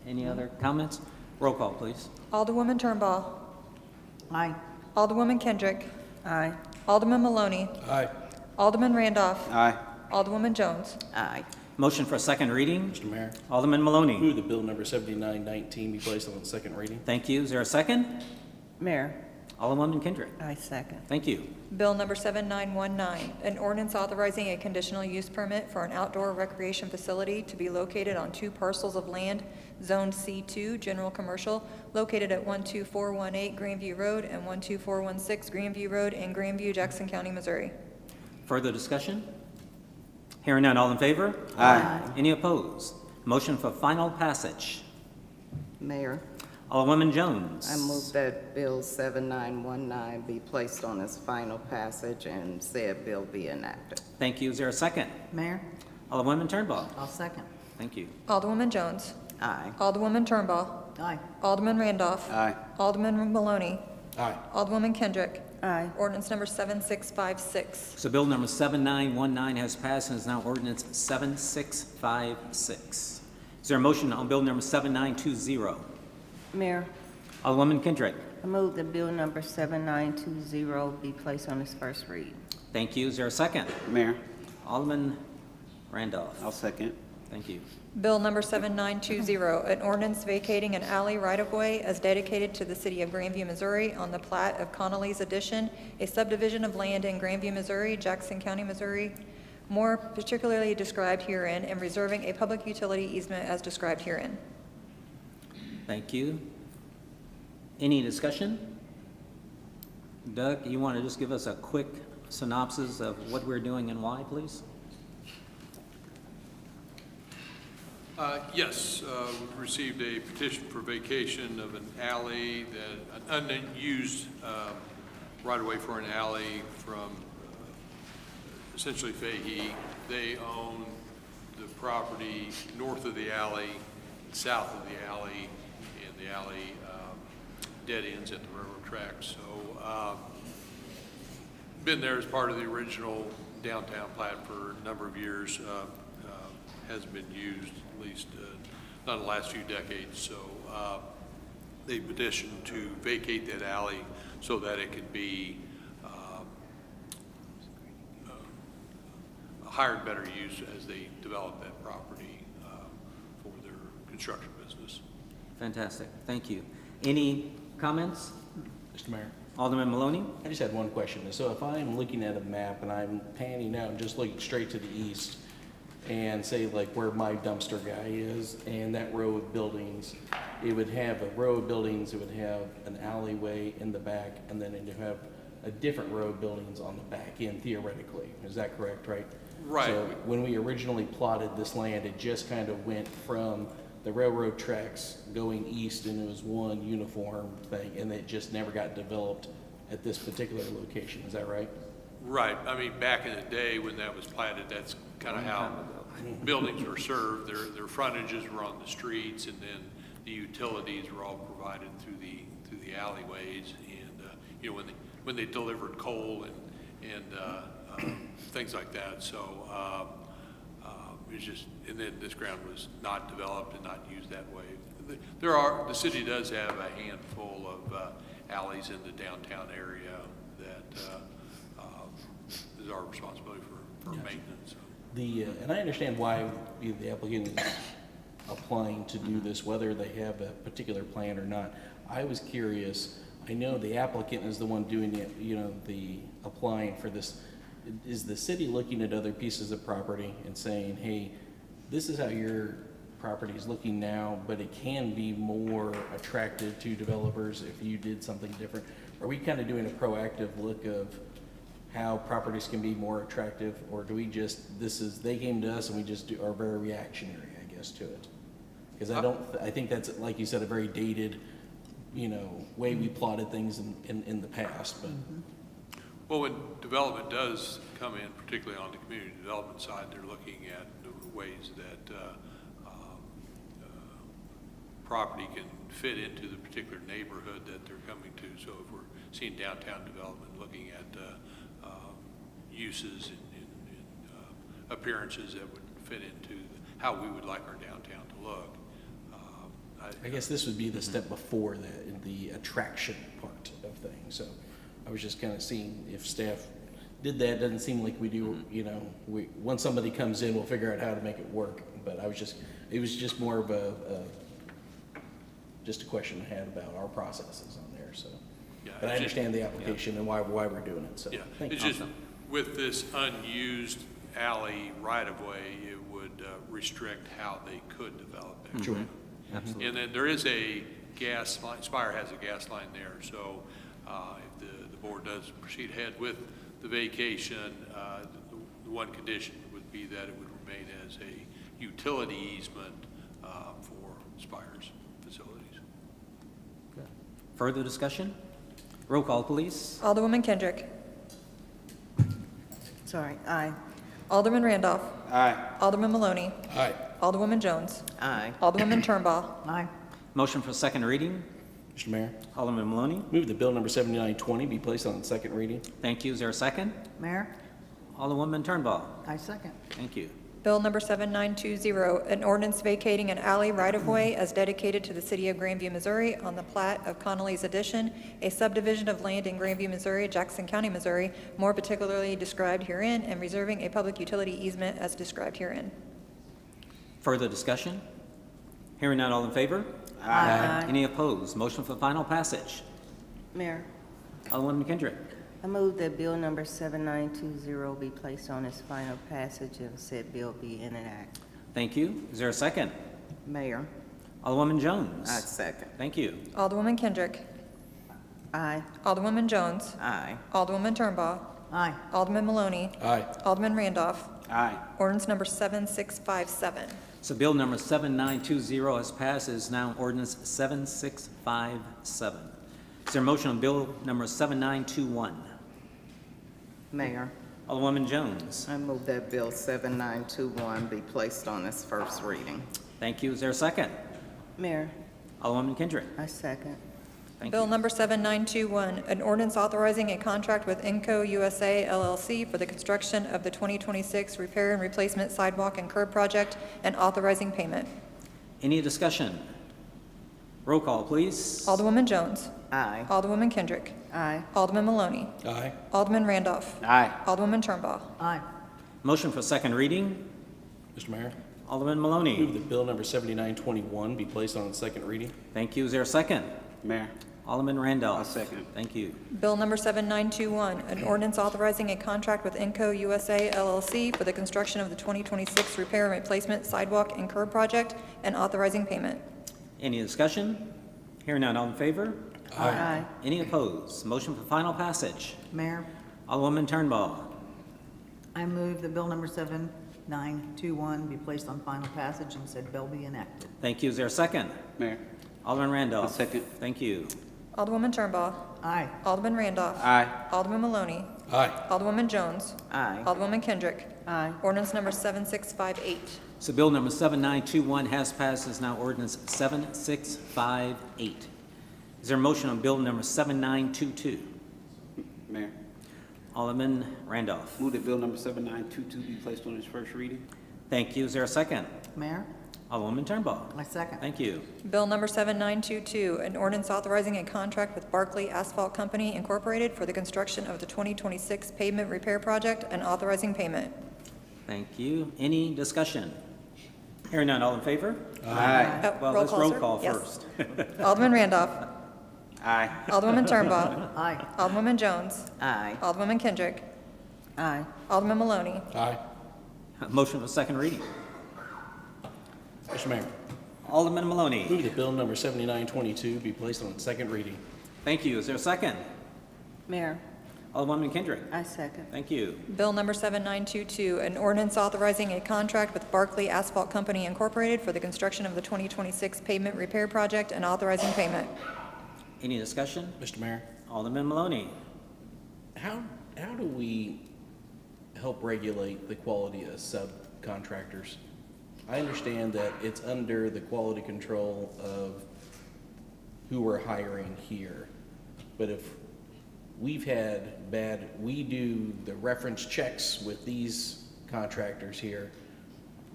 Any other comments? Roll call, please. Alderwoman Turnbull. Aye. Alderwoman Kendrick. Aye. Alderman Maloney. Aye. Alderman Randolph. Aye. Alderwoman Jones. Aye. Motion for second reading. Mr. Mayor, Alderman Maloney. move the bill number 7919 be placed on second reading. Thank you. Is there a second? Mayor, Alderwoman Kendrick. I second. Thank you. Bill number 7919, an ordinance authorizing a conditional use permit for an outdoor recreation facility to be located on 2 parcels of land, Zone C2, General Commercial, located at 12418 Grandview Road and 12416 Grandview Road in Grandview, Jackson County, Missouri. Further discussion? Hearing none, all in favor? Aye. Any opposed? Motion for final passage. Mayor, Alderwoman Jones. I move that Bill 7919 be placed on its final passage and said bill be enacted. Thank you. Is there a second? Mayor, Alderwoman Turnbull. I'll second. Thank you. Alderwoman Jones. Aye. Alderwoman Turnbull. Aye. Alderman Randolph. Aye. Alderman Maloney. Aye. Alderwoman Kendrick. Aye. Ordinance number 7656. So bill number 7919 has passed and is now ordinance 7656. Is there a motion on bill number 7920? Mayor, Alderwoman Kendrick. I move that bill number 7920 be placed on its first read. Thank you. Is there a second? Mayor, Alderman Randolph. I'll second. Thank you. Bill number 7920, an ordinance vacating an alley right-of-way as dedicated to the city of Grandview, Missouri on the plat of Connolly's Addition, a subdivision of land in Grandview, Missouri, Jackson County, Missouri, more particularly described herein, and reserving a public utility easement as described herein. Thank you. Any discussion? Doug, you want to just give us a quick synopsis of what we're doing and why, please? Yes, we've received a petition for vacation of an alley, an unused right-of-way for an alley from essentially Fahey. They own the property north of the alley, south of the alley, and the alley dead ends at the railroad tracks. So been there as part of the original downtown plat for a number of years. Hasn't been used, at least not in the last few decades. So they petitioned to vacate that alley so that it could be a higher and better use as they develop that property for their construction business. Fantastic. Thank you. Any comments? Mr. Mayor. Alderman Maloney? I just had one question. So if I'm looking at a map and I'm panning out and just looking straight to the east and say like where my dumpster guy is and that row of buildings, it would have a row of buildings, it would have an alleyway in the back, and then it would have a different row of buildings on the back end theoretically. Is that correct, right? Right. So when we originally plotted this land, it just kind of went from the railroad tracks going east, and it was one uniform thing, and it just never got developed at this particular location. Is that right? Right. I mean, back in the day when that was platted, that's kind of how buildings were served. Their frontages were on the streets, and then the utilities were all provided through the alleyways. And you know, when they delivered coal and things like that. So it's just, and then this ground was not developed and not used that way. The city does have a handful of alleys in the downtown area that is our responsibility for maintenance. And I understand why the applicant is applying to do this, whether they have a particular plan or not. I was curious. I know the applicant is the one doing the applying for this. Is the city looking at other pieces of property and saying, hey, this is how your property is looking now, but it can be more attractive to developers if you did something different? Are we kind of doing a proactive look of how properties can be more attractive, or do we just, they came to us and we just are very reactionary, I guess, to it? Because I think that's, like you said, a very dated, way we plotted things in the past, but. Well, when development does come in, particularly on the community development side, they're looking at the ways that property can fit into the particular neighborhood that they're coming to. So if we're seeing downtown development, looking at uses and appearances that would fit into how we would like our downtown to look. I guess this would be the step before that, in the attraction part of things. So I was just kind of seeing if staff did that. Doesn't seem like we do, once somebody comes in, we'll figure out how to make it work. But it was just more of just a question I had about our processes on there. So, yeah, but I understand the application and why we're doing it. So yeah, thank it's you. just with this unused alley right of way, it would restrict how they could develop that. Sure. Absolutely. And then there is a gas line. Spire has a gas line there. So if the board does proceed ahead with the vacation, the one condition would be that it would remain as a utility easement for Spire's facilities. Good. Further discussion? Roll call, please. Alderwoman Kendrick. Sorry, aye. Alderman Randolph. Aye. Alderman Maloney. Aye. Alderwoman Jones. Aye. Alderwoman Turnbull. Aye. Motion for second reading. Mr. Mayor. Alderman Maloney. Move that bill number 7920 be placed on second reading. Thank you. Is there a second? Mayor? Alderwoman Turnbull. I second. Thank you. Bill number 7920, an ordinance vacating an alley right-of-way as dedicated to the city of Grandview, Missouri on the plat of Connolly's Addition, a subdivision of land in Grandview, Missouri, Jackson County, Missouri, more particularly described herein, and reserving a public utility easement as described herein. Further discussion? Hearing none, all in favor? Aye. Any opposed? Motion for final passage. Mayor, Alderwoman McKendrick. I move that bill number 7920 be placed on its final passage and said bill be enacted. Thank you. Is there a second? Mayor, Alderwoman Jones. I second. Thank you. Alderwoman Kendrick. Aye. Alderwoman Jones. Aye. Alderwoman Turnbaugh. Aye. Alderman Maloney. Aye. Alderman Randolph. Aye. Ordinance number 7657. So bill number 7920 has passed. It is now ordinance 7657. Is there a motion on bill number 7921? Mayor, Alderwoman Jones. I move that bill 7921 be placed on its first reading. Thank you. Is there a second? Mayor, Alderwoman Kendrick. I second. Thank Bill you. number 7921, an ordinance authorizing a contract with Inco USA LLC for the construction of the 2026 repair and replacement sidewalk and curb project and authorizing payment. Any discussion? Roll call, please. Alderwoman Jones. Aye. Alderwoman Kendrick. Aye. Alderman Maloney. Aye. Alderman Randolph. Aye. Alderwoman Turnbaugh. Aye. Motion for second reading. Mr. Mayor, Alderman move Maloney. that bill number 7921 be placed on its second reading. Thank you. Is there a second? Mayor, Alderman Randolph. I'll second. Thank you. Bill number 7921, an ordinance authorizing a contract with Inco USA LLC for the construction of the 2026 repair and replacement sidewalk and curb project and authorizing payment. Any discussion? Hearing none, all in favor? Aye. Any opposed? Motion for final passage. Mayor, Alderwoman Turnbaugh. I move that bill number 7921 be placed on final passage and said bill be enacted. Thank you. Is there a second? Mayor, Alderman Randolph. I'll second. Thank you. Alderwoman Turnbaugh. Aye. Alderman Randolph. Aye. Alderman Maloney. Aye. Alderwoman Jones. Aye. Alderwoman Kendrick. Aye. Ordinance number 7658. So bill number 7921 has passed. Is now ordinance 7658. Is there a motion on bill number 7922? Mayor, Alderman Randolph. move that bill number 7922 be placed on its first reading. Thank you. Is there a second? Mayor, Alderwoman Turnbaugh. I second. Thank you. Bill number 7922, an ordinance authorizing a contract with Barclay Asphalt Company Incorporated for the construction of the 2026 pavement repair project and authorizing payment. Thank you. Any discussion? Hearing none, all in favor? Aye. Well, Roll let's call, roll sir. call Yes. first. Alderman Randolph. Aye. Alderwoman Turnbaugh. Aye. Alderwoman Jones. Aye. Alderwoman Kendrick. Aye. Alderman Maloney. Aye. Motion for second reading. Mr. Mayor, Alderman Maloney. move that bill number 7922 be placed on its second reading. Thank you. Is there a second? Mayor, Alderwoman Kendrick. I second. Thank you. Bill number 7922, an ordinance authorizing a contract with Barclay Asphalt Company Incorporated for the construction of the 2026 pavement repair project and authorizing payment. Any discussion? Mr. Mayor, Alderman Maloney. how do we help regulate the quality of subcontractors? I understand that it's under the quality control of who we're hiring here, but if we do the reference checks with these contractors here,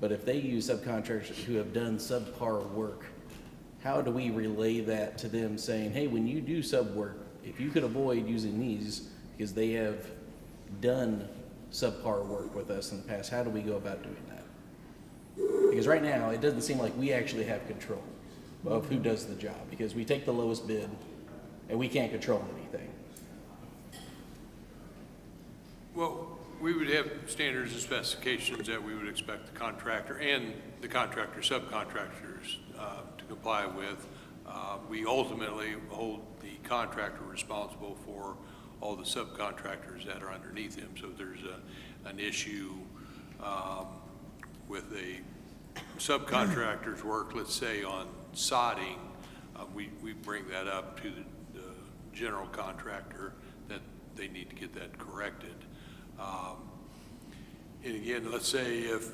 but if they use subcontractors who have done subpar work, how do we relay that to them saying, hey, when you do sub work, if you could avoid using these because they have done subpar work with us in the past, how do we go about doing that? Because right now, it doesn't seem like we actually have control of who does the job, because we take the lowest bid and we can't control anything. Well, we would have standards and specifications that we would expect the contractor and the contractor subcontractors to comply with. We ultimately hold the contractor responsible for all the subcontractors that are underneath him. So if there's an issue with a subcontractor's work, let's say on sodding, we bring that up to the general contractor that they need to get that corrected. And again, let's say if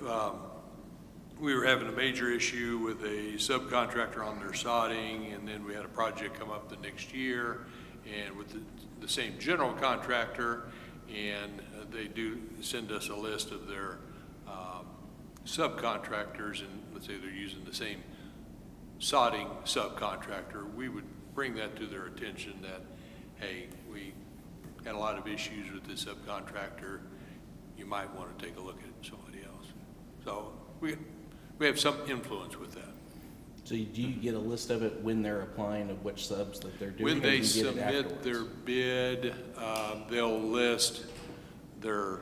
we were having a major issue with a subcontractor on their sodding, and then we had a project come up the next year, and with the same general contractor, and they do send us a list of their subcontractors, and let's say they're using the same sodding subcontractor, we would bring that to their attention that, hey, we had a lot of issues with this subcontractor. You might want to take a look at somebody else. So we have some influence with that. So do you get a list of it when they're applying of which subs that they're doing? When or do they you get it submit afterwards? their bid, they'll list their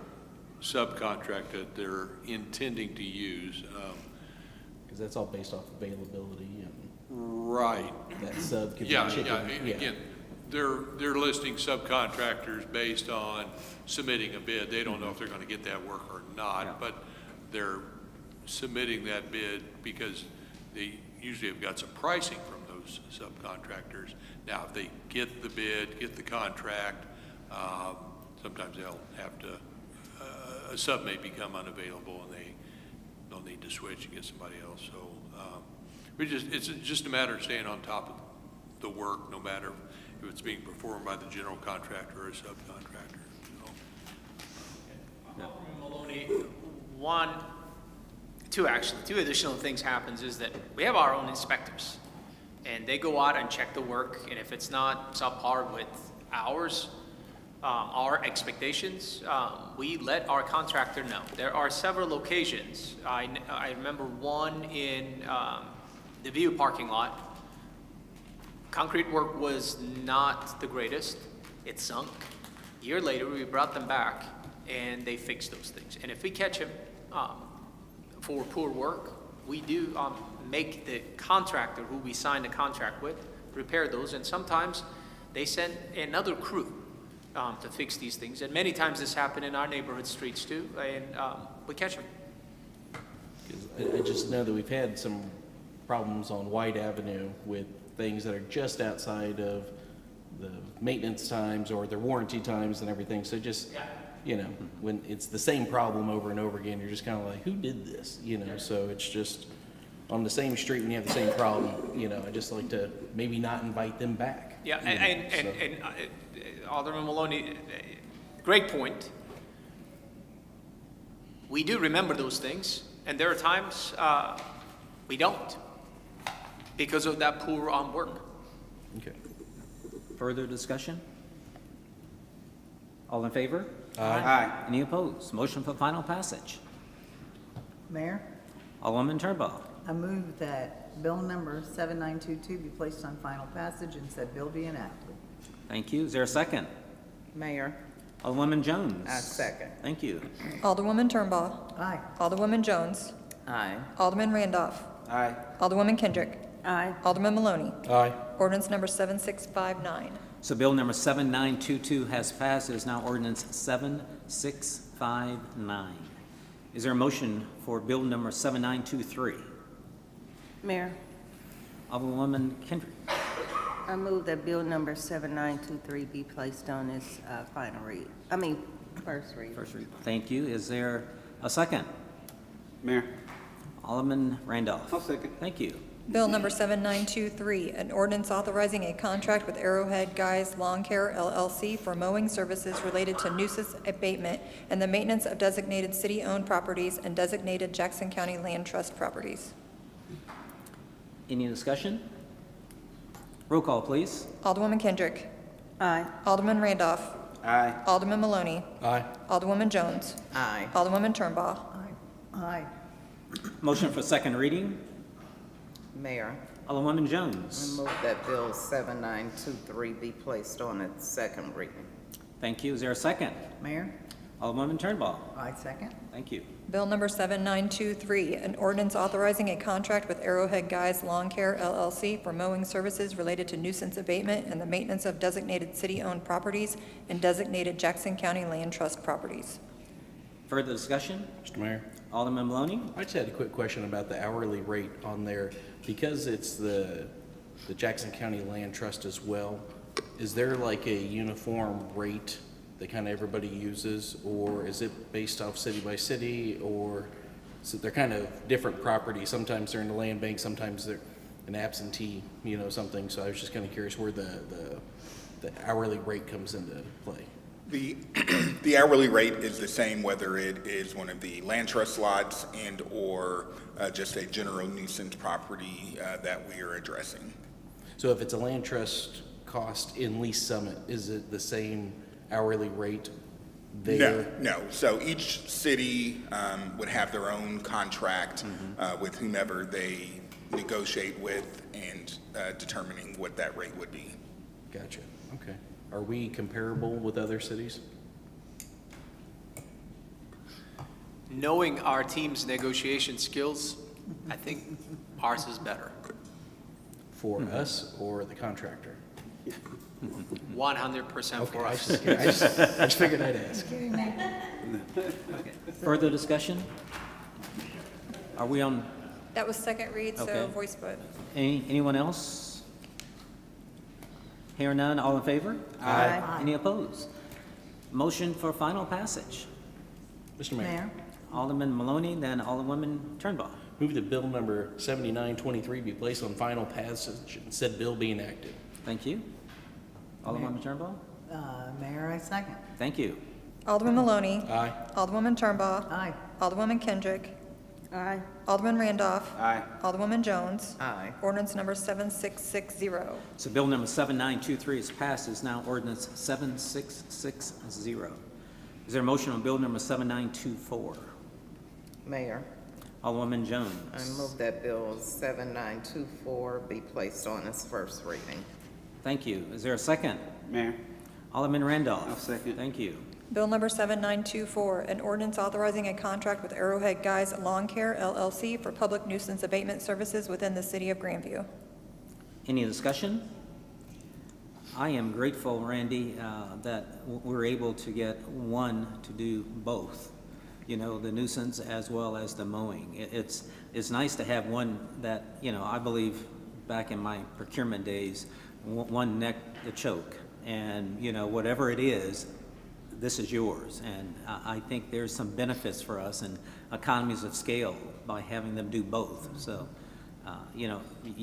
subcontract that they're intending to use. Because that's all based off availability and Right. that sub could be Yeah, chicken. again, they're listing subcontractors based on submitting a bid. They don't know if they're gonna get that work or not, but they're submitting that bid because they usually have got some pricing from those subcontractors. Now, if they get the bid, get the contract, sometimes they'll have to, a sub may become unavailable and they'll need to switch and get somebody else. So, it's just a matter of staying on top of the work, no matter if it's being performed by the general contractor or a subcontractor. Maloney, two additional things happens is that we have our own inspectors, and they go out and check the work, and if it's not subpar with ours, our expectations, we let our contractor know. There are several occasions. I remember one in the View parking lot. Concrete work was not the greatest. It sunk. A year later, we brought them back, and they fixed those things. And if we catch them for poor work, we do make the contractor who we signed a contract with repair those, and sometimes they send another crew to fix these things. And many times this happened in our neighborhood streets too, and we catch them. I just know that we've had some problems on White Avenue with things that are just outside of the maintenance times or their warranty times and everything. So just, you know, when it's the same problem over and over again, you're just kind of like, who did this? You know, so it's just on the same street when you have the same problem, you know, I just like to maybe not invite them back. Yeah, and Alderman Maloney, great point. We do remember those things, and there are times we don't because of that poor work. Okay. Further discussion? All in favor? Aye. Any opposed? Motion for final passage. Mayor, Alderman Turnbull. I move that bill number 7922 be placed on final passage and said bill be enacted. Thank you. Is there a second? Mayor, Alderwoman Jones. I second. Thank you. Alderwoman Turnbull. Aye. Alderwoman Jones. Aye. Alderman Randolph. Aye. Alderwoman Kendrick. Aye. Alderman Maloney. Aye. Ordinance number 7659. So bill number 7922 has passed. It is now ordinance 7659. Is there a motion for bill number 7923? Mayor, Alderwoman Kendrick. I move that bill number 7923 be placed on its first read. First read. Thank you. Is there a second? Mayor. Alderman Randolph. I'll second. Thank you. Bill number 7923, an ordinance authorizing a contract with Arrowhead Guys Lawn Care LLC for mowing services related to nuisance abatement and the maintenance of designated city-owned properties and designated Jackson County Land Trust properties. Any discussion? Roll call, please. Alderwoman Kendrick. Aye. Alderman Randolph. Aye. Alderman Maloney. Aye. Alderwoman Jones. Aye. Alderwoman Turnbull. Aye. Motion for second reading. Mayor, Alderwoman I Jones. move that bill 7923 be placed on its second reading. Thank you. Is there a second? Mayor, Alderwoman Turnbull. I second. Thank you. Bill number 7923, an ordinance authorizing a contract with Arrowhead Guys Lawn Care LLC for mowing services related to nuisance abatement and the maintenance of designated city-owned properties and designated Jackson County Land Trust properties. Further discussion? Mr. Mayor. Alderman Maloney. I just had a quick question about the hourly rate on there. Because it's the Jackson County Land Trust as well, is there like a uniform rate that kind of everybody uses, or is it based off city by city, or so they're kind of different properties? Sometimes they're in the land bank, sometimes they're an absentee, you know, something. So I was just kind of curious where the hourly rate comes into play. The, the hourly rate is the same whether it is one of the land trust lots and or just a general nuisance property that we are addressing. So if it's a land trust cost in Lease Summit, is it the same hourly rate there? No. So each city would have their own contract with whomever they negotiate with and determining what that rate would be. Gotcha. Okay. Are we comparable with other cities? Knowing our team's negotiation skills, I think ours is better. For us or the contractor? 100% for us. I just figured I'd ask. Okay. Further discussion? Are we on, That was second read, so Okay. voice vote. anyone else? Hear none, all in favor? Aye. Any opposed? Motion for final passage. Mr. Mayor. Mayor? Alderman Maloney, then Alderwoman Turnbull. Move that bill number 7923 be placed on final passage and said bill be enacted. Thank you. Alderwoman Turnbull? Mayor, I second. Thank you. Alderman Maloney. Aye. Alderwoman Turnbaugh. Aye. Alderwoman Kendrick. Aye. Alderman Randolph. Aye. Alderwoman Jones. Aye. Ordinance number 7660. So bill number 7923 is passed, is now ordinance 7660. Is there a motion on bill number 7924? Mayor, Alderwoman Jones. I move that Bill 7924 be placed on its first reading. Thank you. Is there a second? Mayor. Alderman Randolph. I'll second. Thank you. Bill number 7924, an ordinance authorizing a contract with Arrowhead Guys Lawn Care LLC for public nuisance abatement services within the city of Grandview. Any discussion? I am grateful, Randy, that we're able to get one to do both, you know, the nuisance as well as the mowing. It's nice to have one that, you know, I believe back in my procurement days, one neck to choke. And, you know, whatever it is, this is yours. And I think there's some benefits for us and economies of scale by having them do both. So, you know,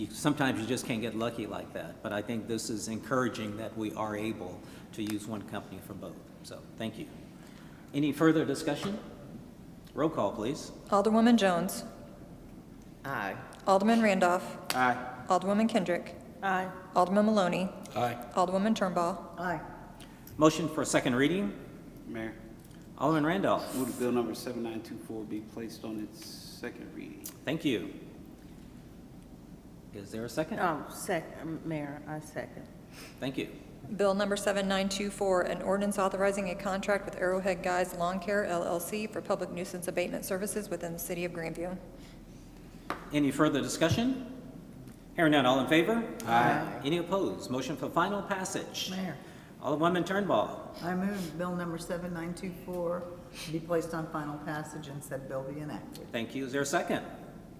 sometimes you just can't get lucky like that. But I think this is encouraging that we are able to use one company for both. So, thank you. Any further discussion? Roll call, please. Alderwoman Jones. Aye. Alderman Randolph. Aye. Alderwoman Kendrick. Aye. Alderman Maloney. Aye. Alderwoman Turnbull. Aye. Motion for second reading. Mayor. Alderman Randolph. Move that bill number 7924 be placed on its second reading. Thank you. Is there a second? Mayor, I second. Thank you. Bill number 7924, an ordinance authorizing a contract with Arrowhead Guys Lawn Care LLC for public nuisance abatement services within the city of Grandview. Any further discussion? Hearing none, all in favor? Aye. Any opposed? Motion for final passage. Mayor, Alderwoman Turnbull. I move bill number 7924 be placed on final passage and said bill be enacted. Thank you. Is there a second?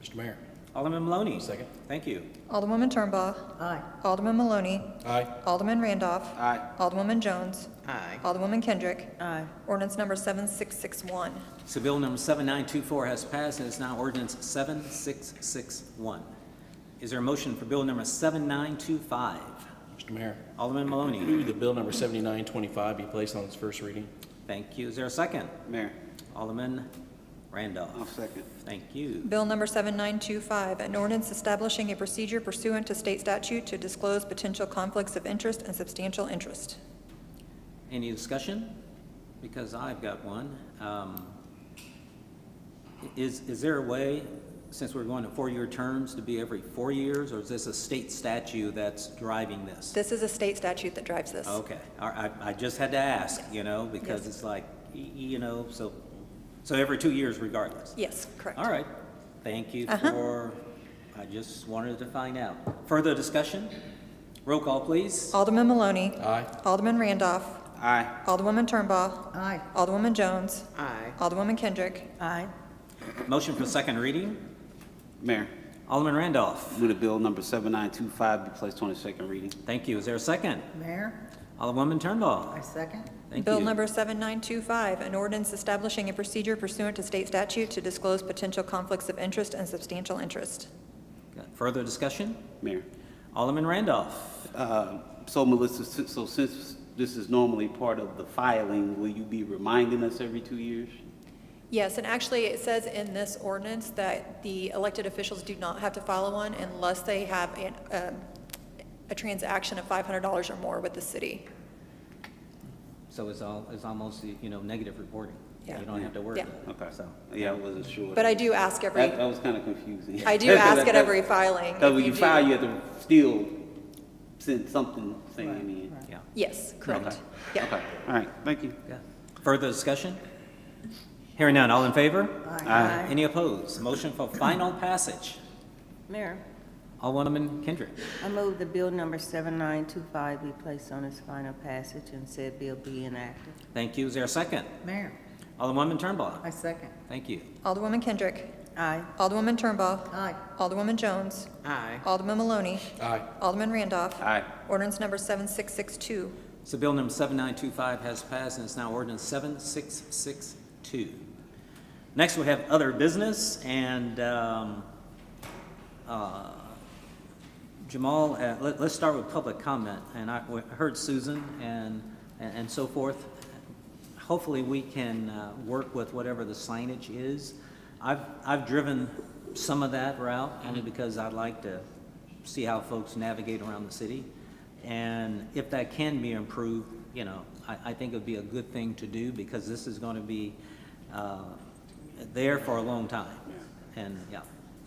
Mr. Mayor. Alderman Maloney. Second. Thank you. Alderwoman Turnbaugh. Aye. Alderman Maloney. Aye. Alderman Randolph. Aye. Alderwoman Jones. Aye. Alderwoman Kendrick. Aye. Ordinance number 7661. So bill number 7924 has passed and is now ordinance 7661. Is there a motion for bill number 7925? Mr. Mayor. Alderman Maloney. Move that bill number 7925 be placed on its first reading. Thank you. Is there a second? Mayor. Alderman Randolph. I'll second. Thank you. Bill number 7925, an ordinance establishing a procedure pursuant to state statute to disclose potential conflicts of interest and substantial interest. Any discussion? Because I've got one. Is there a way, since we're going to 4-year terms, to be every 4 years, or is this a state statute that's driving this? This is a state statute that drives this. Okay. I just had to ask, you know, because Yes. it's like, you know, so every 2 years regardless. Yes, correct. All right. Thank you Uh-huh. for, I just wanted to find out. Further discussion? Roll call, please. Alderman Maloney. Aye. Alderman Randolph. Aye. Alderwoman Turnbaugh. Aye. Alderwoman Jones. Aye. Alderwoman Kendrick. Aye. Motion for second reading. Mayor. Alderman Randolph. Move that bill number 7925 be placed on its second reading. Thank you. Is there a second? Mayor, Alderwoman Turnbull. I second. Thank Bill you. number 7925, an ordinance establishing a procedure pursuant to state statute to disclose potential conflicts of interest and substantial interest. Got further discussion? Mayor. Alderman Randolph. So Melissa, so since this is normally part of the filing. Will you be reminding us every 2 years? Yes, and actually it says in this ordinance that the elected officials do not have to file one unless they have a transaction of $500 or more with the city. So it's almost, negative reporting. Yeah. You don't have to worry Yeah. about it. Okay. So, Yeah, I wasn't sure. But I do ask every. That was kind of confusing. I do ask at every filing. Because if when you do. file, you have to still send something saying in. yeah. Yes, correct. Okay. Yeah. Okay, all right, thank you. Yeah. Further discussion? Hearing none, all in favor? Aye. Any opposed? Motion for final passage. Mayor, Alderwoman Kendrick. I move the bill number 7925 be placed on its final passage and said bill be enacted. Thank you. Is there a second? Mayor, Alderwoman Turnbull. I second. Thank you. Alderwoman Kendrick. Aye. Alderwoman Turnbull. Aye. Alderwoman Jones. Aye. Alderman Maloney. Aye. Alderman Randolph. Aye. Ordinance number 7662. So bill number 7925 has passed and it's now ordinance 7662. Next we have other business and Jamal, let's start with public comment. And I heard Susan and so forth. Hopefully we can work with whatever the signage is. I've driven some of that route only because I'd like to see how folks navigate around the city. And if that can be improved, I think it would be a good thing to do because this is going to be there for a long time. And yeah.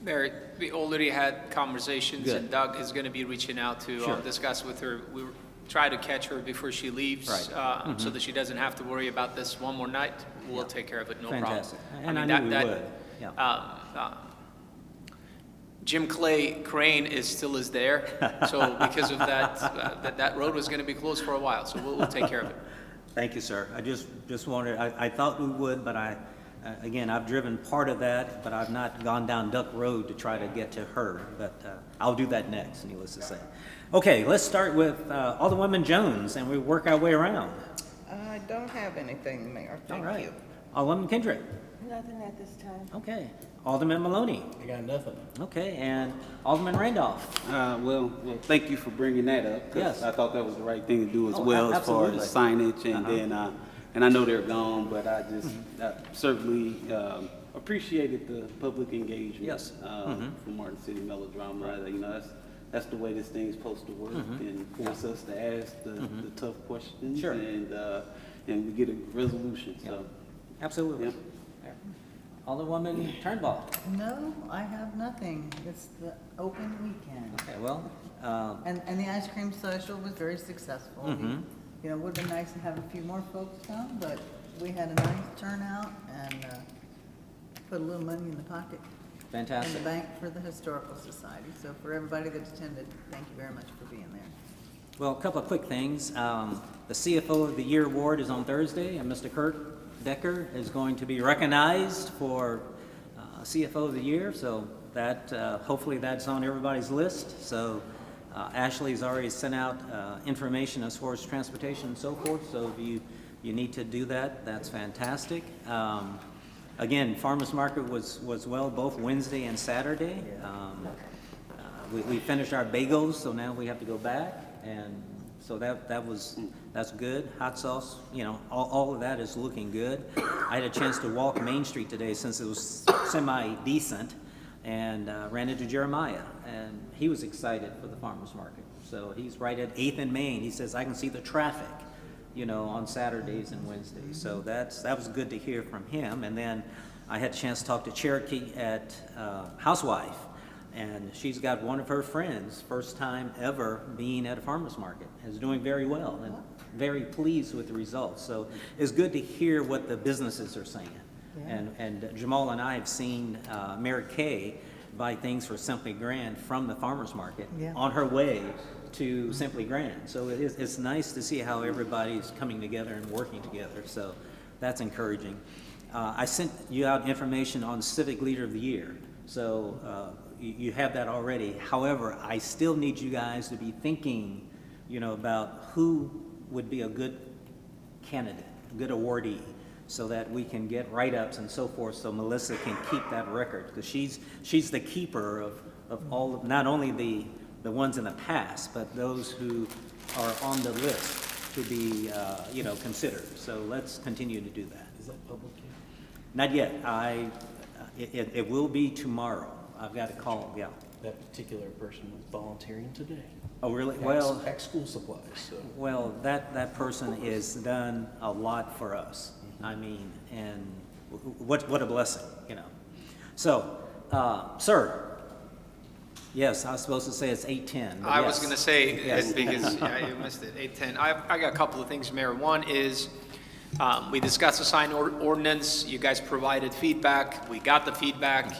Mayor, we already had conversations, Good. and Doug is going to be reaching out to Sure. discuss with her. We try to catch her before she leaves, Right. so that she doesn't have to worry about this one more night. We'll take care of it, no Fantastic. problem. And I knew we would. Yeah. Jim Clay Crane still is there, so because of that, that road was going to be closed for a while, so we'll take care of it. Thank you, sir. I just wanted, I thought we would, but again, I've driven part of that, but I've not gone down Duck Road to try to get to her. But I'll do that next, needless to say. Okay, let's start with Alderwoman Jones, and we work our way around. I don't have anything, Mayor. All Thank right. you. Alderwoman Kendrick. Nothing at this time. Okay. Alderman Maloney. I got nothing. Okay, and Alderman Randolph. Well, thank you for bringing that up. 'Cause Yes. I thought that was the right thing to do as Oh, well, as far as absolutely. signage, and then, and I know they're gone, but I just certainly appreciated the public engagement. Yes. From Martin City Melodrama. That's the way this thing's supposed to work, and force us to ask the tough questions, Sure. and we get a resolution. So, Absolutely. yeah. Alderwoman Turnbull. No, I have nothing. It's the open weekend. Okay, well, And the ice cream social was very successful. Mhm. It would have been nice to have a few more folks come, but we had a nice turnout and put a little money in the pocket. In fantastic. the bank for the Historical Society. So for everybody that attended, thank you very much for being there. Well, a couple of quick things. The CFO of the Year Award is on Thursday, and Mr. Kurt Decker is going to be recognized for CFO of the Year, so that hopefully that's on everybody's list. So Ashley's already sent out information as far as transportation and so forth, so if you need to do that, that's fantastic. Again, Farmers Market was well both Wednesday and Saturday. We finished our bagels, so now we have to go back, and so that's good. Hot sauce, all of that is looking good. I had a chance to walk Main Street today since it was semi-decent, and ran into Jeremiah, and he was excited for the farmers market. So he's right at 8th and Main. He says, I can see the traffic, on Saturdays and Wednesdays. So that was good to hear from him. And then I had a chance to talk to Cherokee at Housewife, and she's got one of her friends, first time ever being at a farmer's market, is doing very well and very pleased with the results. So it's good to hear what the businesses are saying. Yeah. And Jamal and I have seen Mary Kay buy things for Simply Grand from the farmer's market on her way to Simply Grand. So it's nice to see how everybody's coming together and working together. So that's encouraging. I sent you out information on Civic Leader of the Year. So you have that already. However, I still need you guys to be thinking, about who would be a good candidate, a good awardee, so that we can get write-ups and so forth, so Melissa can keep that record, because she's the keeper of all of, not only the ones in the past, but those who are on the list. to be, considered. So let's continue to do that. Is that public yet? Not yet. It will be tomorrow. I've got to call, yeah. That particular person was volunteering today. Oh, really? Pack school supplies, so. Well, that person has done a lot for us. I mean, and what a blessing, So, sir, yes, I was supposed to say it's 8:10. I was going to say, Yes. because you missed it, 8:10. I got a couple of things, Mayor. One is, we discussed the sign ordinance. You guys provided feedback. We got the feedback.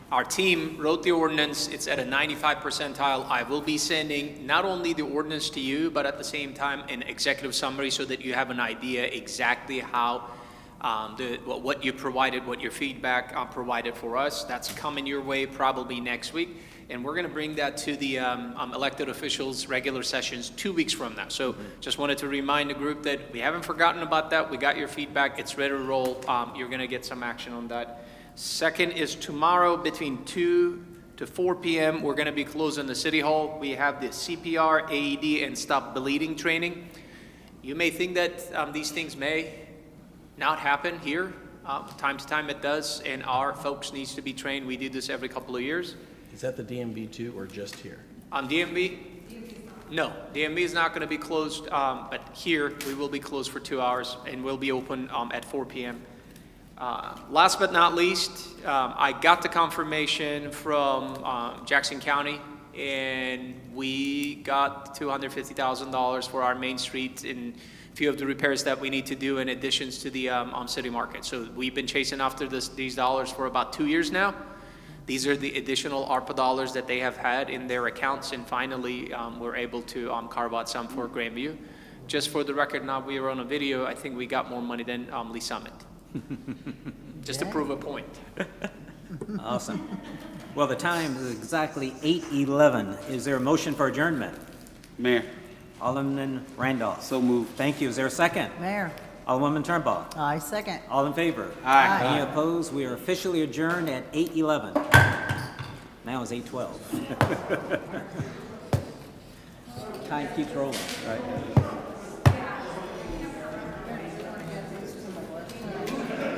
Our team wrote the ordinance. It's at a 95 percentile. I will be sending not only the ordinance to you, but at the same time an executive summary so that you have an idea exactly how what you provided, what your feedback provided for us. That's coming your way probably next week. And we're going to bring that to the elected officials' regular sessions 2 weeks from now. So just wanted to remind the group that we haven't forgotten about that. We got your feedback. It's ready to roll. You're going to get some action on that. Second is tomorrow between 2 to 4 p.m. We're going to be closing the City Hall. We have the CPR, AED, and stop bleeding training. You may think that these things may not happen here. Time to time it does, and our folks needs to be trained. We do this every couple of years. Is that the DMV too, or just here? DMV? No, DMV is not going to be closed, but here we will be closed for 2 hours, and we'll be open at 4 p.m. Last but not least, I got the confirmation from Jackson County, and we got $250,000 for our Main Street and a few of the repairs that we need to do in additions to the city market. So we've been chasing after these dollars for about 2 years now. These are the additional ARPA dollars that they have had in their accounts, and finally we're able to carve out some for Grandview. Just for the record, now we are on a video, I think we got more money than Lee Summit. Just to prove a point. Awesome. Well, the time is exactly 8:11. Is there a motion for adjournment? Mayor. Alderman Randolph. So moved. Thank you. Is there a second? Mayor. Alderwoman Turnbull. I second. All in favor? Aye. Any opposed? We are officially adjourned at 8:11. Now it's 8:12. Time keeps rolling, right?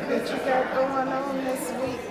What you got going on this week?